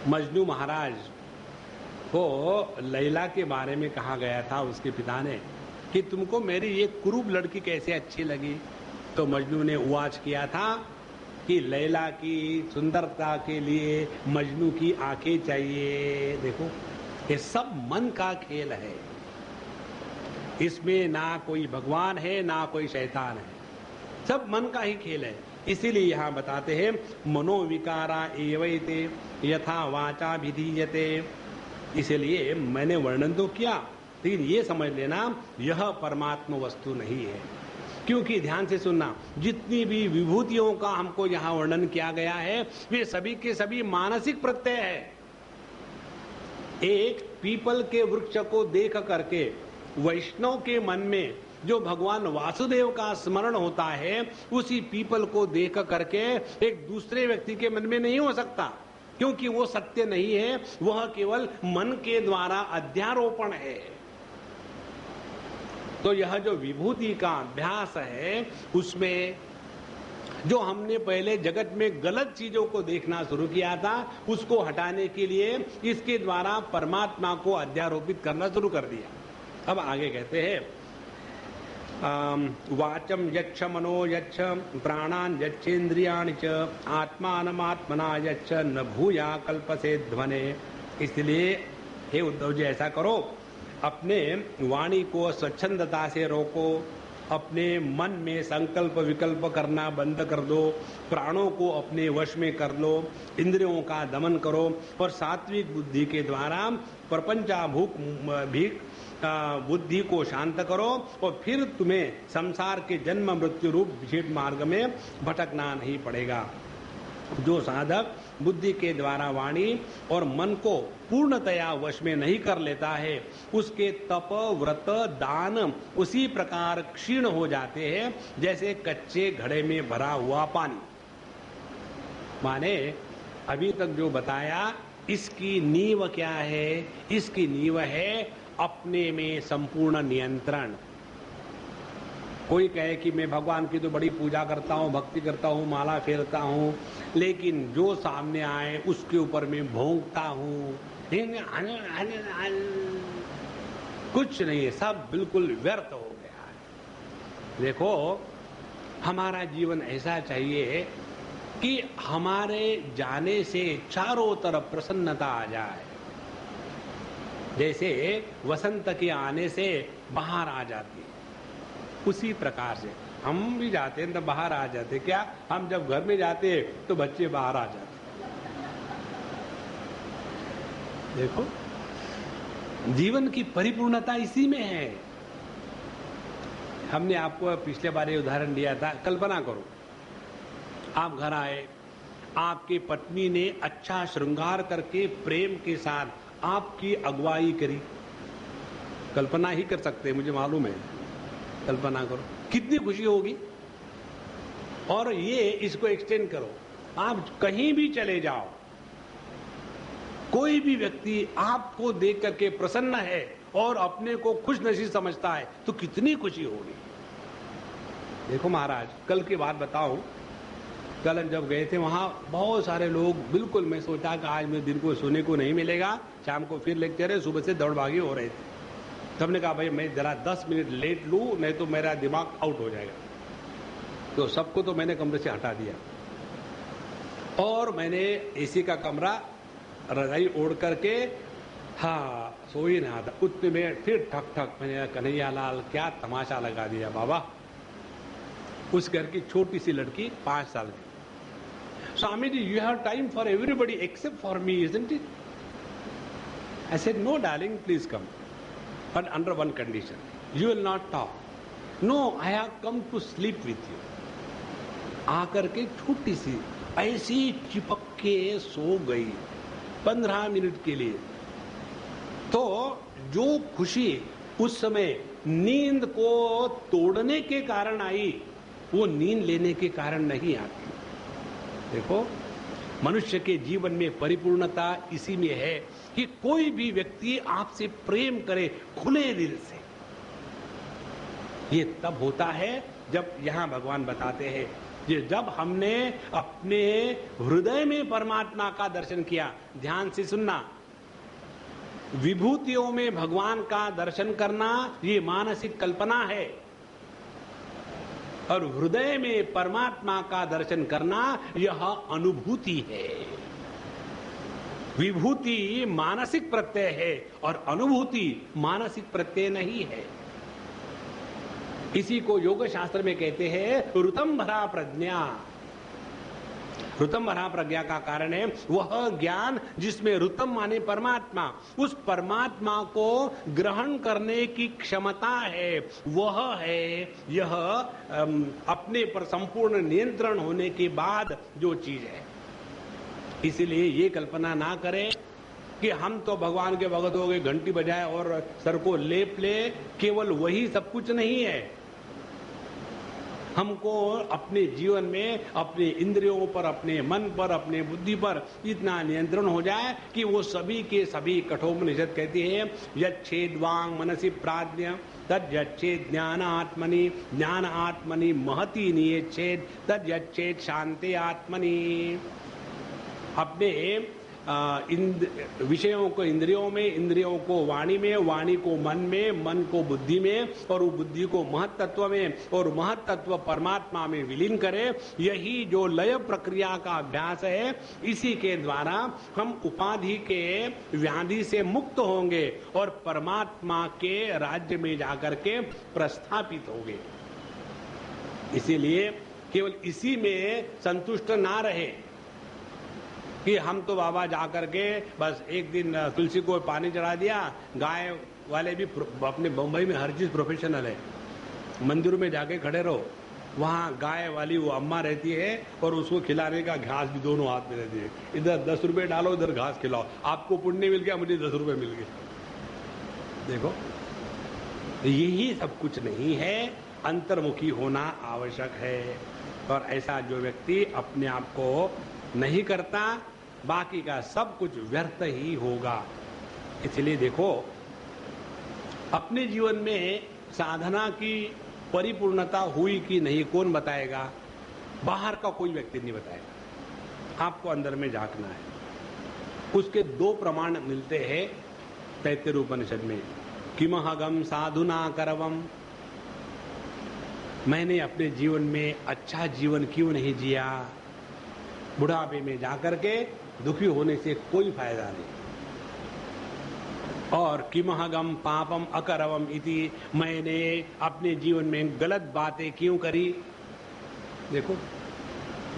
मजनू महाराज को लैला के बारे में कहा गया था उसके पिता ने कि तुमको मेरी ये कुरूप लड़की कैसे अच्छी लगी, तो मजनू ने उवाच किया था कि लैला की सुंदरता के लिए मजनू की आंखें चाहिए। देखो ये सब मन का खेल है, इसमें ना कोई भगवान है ना कोई शैतान है, सब मन का ही खेल है। इसीलिए यहां बताते हैं मनोविकारा एवैते यथा वाचा विधीयते। इसलिए मैंने वर्णन तो किया, लेकिन ये समझ लेना यह परमात्मा वस्तु नहीं है। क्योंकि ध्यान से सुनना, जितनी भी विभूतियों का हमको यहाँ वर्णन किया गया है वे सभी के सभी मानसिक प्रत्यय है। एक पीपल के वृक्ष को देख करके वैष्णव के मन में जो भगवान वासुदेव का स्मरण होता है, उसी पीपल को देख करके एक दूसरे व्यक्ति के मन में नहीं हो सकता, क्योंकि वो सत्य नहीं है, वह केवल मन के द्वारा अध्यारोपण है। तो यह जो विभूति का अभ्यास है, उसमें जो हमने पहले जगत में गलत चीजों को देखना शुरू किया था, उसको हटाने के लिए इसके द्वारा परमात्मा को अध्यारोपित करना शुरू कर दिया। अब आगे कहते हैं वाचम यच्छ मनो यच्छ प्राणान यच्छेन्द्रियाणि च आत्मानमात्मना यच्छ न भूया कल्पसे ध्वने। इसलिए हे उद्धव जी ऐसा करो, अपने वाणी को स्वच्छंदता से रोको, अपने मन में संकल्प विकल्प करना बंद कर दो, प्राणों को अपने वश में कर लो, इंद्रियों का दमन करो और सात्विक बुद्धि के द्वारा प्रपंचाभूक भी बुद्धि को शांत करो और फिर तुम्हें संसार के जन्म मृत्यु रूप विषेद मार्ग में भटकना नहीं पड़ेगा। जो साधक बुद्धि के द्वारा वाणी और मन को पूर्णतया वश में नहीं कर लेता है, उसके तप व्रत दान उसी प्रकार क्षीण हो जाते हैं जैसे कच्चे घड़े में भरा हुआ पानी। माने अभी तक जो बताया, इसकी नींव क्या है? इसकी नींव है अपने में संपूर्ण नियंत्रण। कोई कहे कि मैं भगवान की तो बड़ी पूजा करता हूँ, भक्ति करता हूँ, माला फेरता हूँ, लेकिन जो सामने आए उसके ऊपर मैं भोंकता हूँ, कुछ नहीं है, सब बिल्कुल व्यर्थ हो गया है। देखो हमारा जीवन ऐसा चाहिए कि हमारे जाने से चारों तरफ प्रसन्नता आ जाए। जैसे वसंत के आने से बाहर आ जाती है, उसी प्रकार से हम भी जाते हैं तो बाहर आ जाते। क्या हम जब घर में जाते हैं तो बच्चे बाहर आ जाते। देखो जीवन की परिपूर्णता इसी में है। हमने आपको पिछले बार ये उदाहरण दिया था। कल्पना करो आप घर आए, आपकी पत्नी ने अच्छा श्रृंगार करके प्रेम के साथ आपकी अगुवाई करी। कल्पना ही कर सकते हैं, मुझे मालूम है, कल्पना करो कितनी खुशी होगी। और ये इसको एक्सटेंड करो, आप कहीं भी चले जाओ, कोई भी व्यक्ति आपको देख करके प्रसन्न है और अपने को खुश नसीब समझता है तो कितनी खुशी होगी। देखो महाराज, कल की बात बताऊं, कल हम जब गए थे वहां बहुत सारे लोग, बिल्कुल मैं सोचा कि आज मेरे दिन को सोने को नहीं मिलेगा, शाम को फिर लेक्चर है, सुबह से दौड़ भागी हो रहे थे। तब ने कहा भाई मैं जरा 10 मिनट लेट लूं, नहीं तो मेरा दिमाग आउट हो जाएगा। तो सबको तो मैंने कमरे से हटा दिया और मैंने एसी का कमरा रजाई ओढ़ करके सो ही रहा था। उतने में फिर ठक ठक, मैंने कन्हैया लाल क्या तमाशा लगा दिया बाबा। उस घर की छोटी सी लड़की 5 साल की, Swami ji you have time for everybody except for me, isn't it? I said no darling, please come, but under one condition, you will not talk. No, I have come to sleep with you. आकर के छोटी सी ऐसी चिपक के सो गई 15 मिनट के लिए। तो जो खुशी उस समय नींद को तोड़ने के कारण आई, वो नींद लेने के कारण नहीं आती। देखो, मनुष्य के जीवन में परिपूर्णता इसी में है कि कोई भी व्यक्ति आपसे प्रेम करे खुले दिल से। ये तब होता है जब यहां भगवान बताते हैं, ये जब हमने अपने हृदय में परमात्मा का दर्शन किया। ध्यान से सुनना, विभूतियों में भगवान का दर्शन करना ये मानसिक कल्पना है, और हृदय में परमात्मा का दर्शन करना यह अनुभूति है। विभूति मानसिक प्रत्यय है और अनुभूति मानसिक प्रत्यय नहीं है। इसी को योग शास्त्र में कहते हैं ऋतंभरा प्रज्ञा। ऋतंभरा प्रज्ञा का कारण है वह ज्ञान जिसमें ऋतम माने परमात्मा, उस परमात्मा को ग्रहण करने की क्षमता है, वह है यह अपने पर संपूर्ण नियंत्रण होने के बाद जो चीज है। इसलिए ये कल्पना ना करें कि हम तो भगवान के भगत हो गए, घंटी बजाए और सर को लेप ले, केवल वही सब कुछ नहीं है। हमको अपने जीवन में अपने इंद्रियों पर, अपने मन पर, अपने बुद्धि पर इतना नियंत्रण हो जाए कि वो सभी के सभी, कठोपनिषद कहती है यच्छेद्वांग मनसि प्राज्ञ तद यच्छेद ज्ञान आत्मनि, ज्ञान आत्मनि महति नियच्छेद तद यच्छेद शांति आत्मनि। अपने विषयों को इंद्रियों में, इंद्रियों को वाणी में, वाणी को मन में, मन को बुद्धि में, और वो बुद्धि को महत तत्व में, और महत तत्व परमात्मा में विलीन करे। यही जो लय प्रक्रिया का अभ्यास है, इसी के द्वारा हम उपाधि के व्याधि से मुक्त होंगे और परमात्मा के राज्य में जाकर के प्रस्थापित होंगे। इसीलिए केवल इसी में संतुष्ट ना रहे कि हम तो बाबा जाकर के बस एक दिन तुलसी को पानी चढ़ा दिया। गाय वाले भी अपने बम्बई में हर चीज प्रोफेशनल है। मंदिर में जाके खड़े रहो, वहां गाय वाली वो अम्मा रहती है और उसको खिलाने का घास भी दोनों हाथ में रहती है। इधर 10 रुपए डालो, इधर घास खिलाओ, आपको पुण्य मिल गया, मुझे 10 रुपए मिल गए। देखो, यही सब कुछ नहीं है, अंतर्मुखी होना आवश्यक है। और ऐसा जो व्यक्ति अपने आप को नहीं करता, बाकी का सब कुछ व्यर्थ ही होगा। इसलिए देखो, अपने जीवन में साधना की परिपूर्णता हुई कि नहीं कौन बताएगा? बाहर का कोई व्यक्ति नहीं बताएगा, आपको अंदर में झांकना है। उसके 2 प्रमाण मिलते हैं तैत्तिरीय उपनिषद में, किमहगम साधुना करवम, मैंने अपने जीवन में अच्छा जीवन क्यों नहीं जिया? बुढ़ापे में जाकर के दुखी होने से कोई फायदा नहीं। और किमहगम पापम अकरवम इति, मैंने अपने जीवन में गलत बातें क्यों करी? देखो,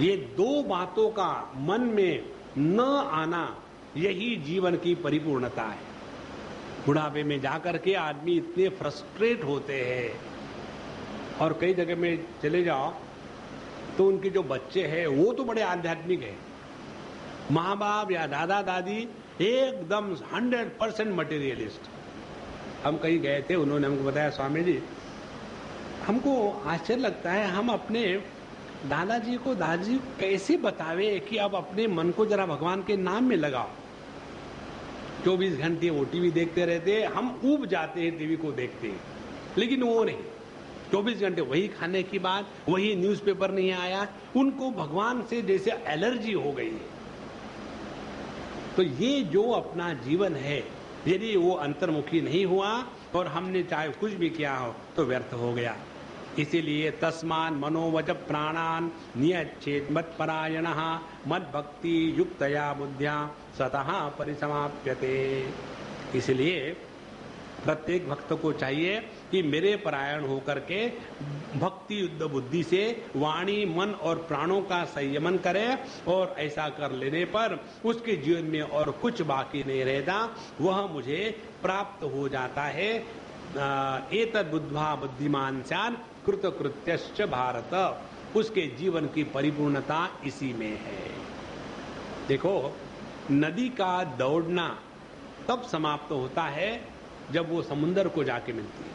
ये 2 बातों का मन में न आना, यही जीवन की परिपूर्णता है। बुढ़ापे में जाकर के आदमी इतने फ्रस्ट्रेट होते हैं, और कई जगह में चले जाओ तो उनके जो बच्चे हैं वो तो बड़े आध्यात्मिक हैं, माँ बाप या दादा दादी एकदम 100% मटेरियलिस्ट। हम कहीं गए थे, उन्होंने हमको बताया, स्वामी जी हमको आश्चर्य लगता है, हम अपने दादाजी को दादी कैसे बतावे कि अब अपने मन को जरा भगवान के नाम में लगाओ। 24 घंटे वो टीवी देखते रहते, हम ऊब जाते हैं टीवी को देखते हैं, लेकिन वो नहीं। 24 घंटे वही खाने की बात, वही न्यूज़पेपर नहीं आया, उनको भगवान से जैसे एलर्जी हो गई है। तो ये जो अपना जीवन है, यदि वो अंतर्मुखी नहीं हुआ और हमने चाहे कुछ भी किया हो तो व्यर्थ हो गया। इसीलिए तस्मान मनोवच प्राणान नियच्छेद मत्परायणः मद भक्ति युक्तया बुद्ध्या सतः परिसमाप्यते। इसलिए प्रत्येक भक्त को चाहिए कि मेरे परायण होकर के भक्ति युद्ध बुद्धि से वाणी मन और प्राणों का संयमन करे, और ऐसा कर लेने पर उसके जीवन में और कुछ बाकी नहीं रहता, वह मुझे प्राप्त हो जाता है। एतद् बुद्ध्वा बुद्धिमान स्यात् कृतकृत्यश्च भारत। उसके जीवन की परिपूर्णता इसी में है। देखो, नदी का दौड़ना तब समाप्त होता है जब वो समुद्र को जाके मिलती है।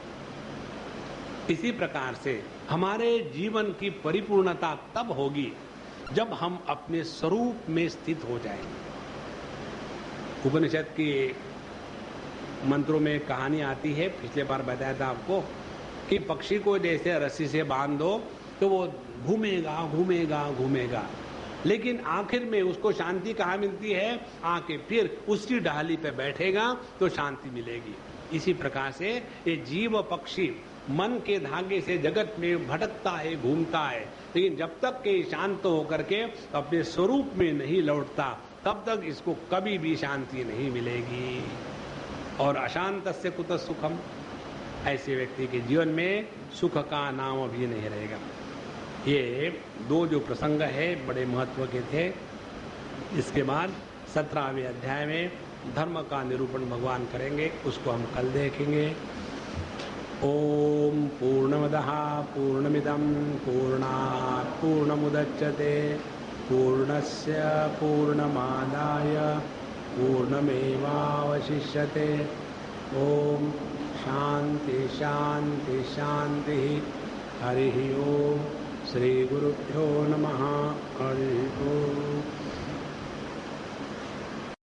इसी प्रकार से हमारे जीवन की परिपूर्णता तब होगी जब हम अपने स्वरूप में स्थित हो जाएंगे। उपनिषद की मंत्रों में कहानी आती है, पिछले बार बताया था आपको, कि पक्षी को जैसे रस्सी से बांध दो तो वो घूमेगा घूमेगा घूमेगा, लेकिन आखिर में उसको शांति कहाँ मिलती है? आके फिर उसी डाली पे बैठेगा तो शांति मिलेगी। इसी प्रकार से ये जीव पक्षी मन के धागे से जगत में भटकता है, घूमता है, लेकिन जब तक के शांत होकर के अपने स्वरूप में नहीं लौटता तब तक इसको कभी भी शांति नहीं मिलेगी। और अशांतस्य कुतः सुखम, ऐसे व्यक्ति के जीवन में सुख का नाम भी नहीं रहेगा। ये दो जो प्रसंग है बड़े महत्व के थे। इसके बाद 17वें अध्याय में धर्म का निरूपण भगवान करेंगे, उसको हम कल देखेंगे। ओम पूर्णमदः पूर्णमिदं पूर्णात् पूर्णमुदच्यते पूर्णस्य पूर्णमादाय पूर्णमेवावशिष्यते। ओम शांति शांति शांति। हरि ओम। श्री गुरुभ्यो नमः। हरि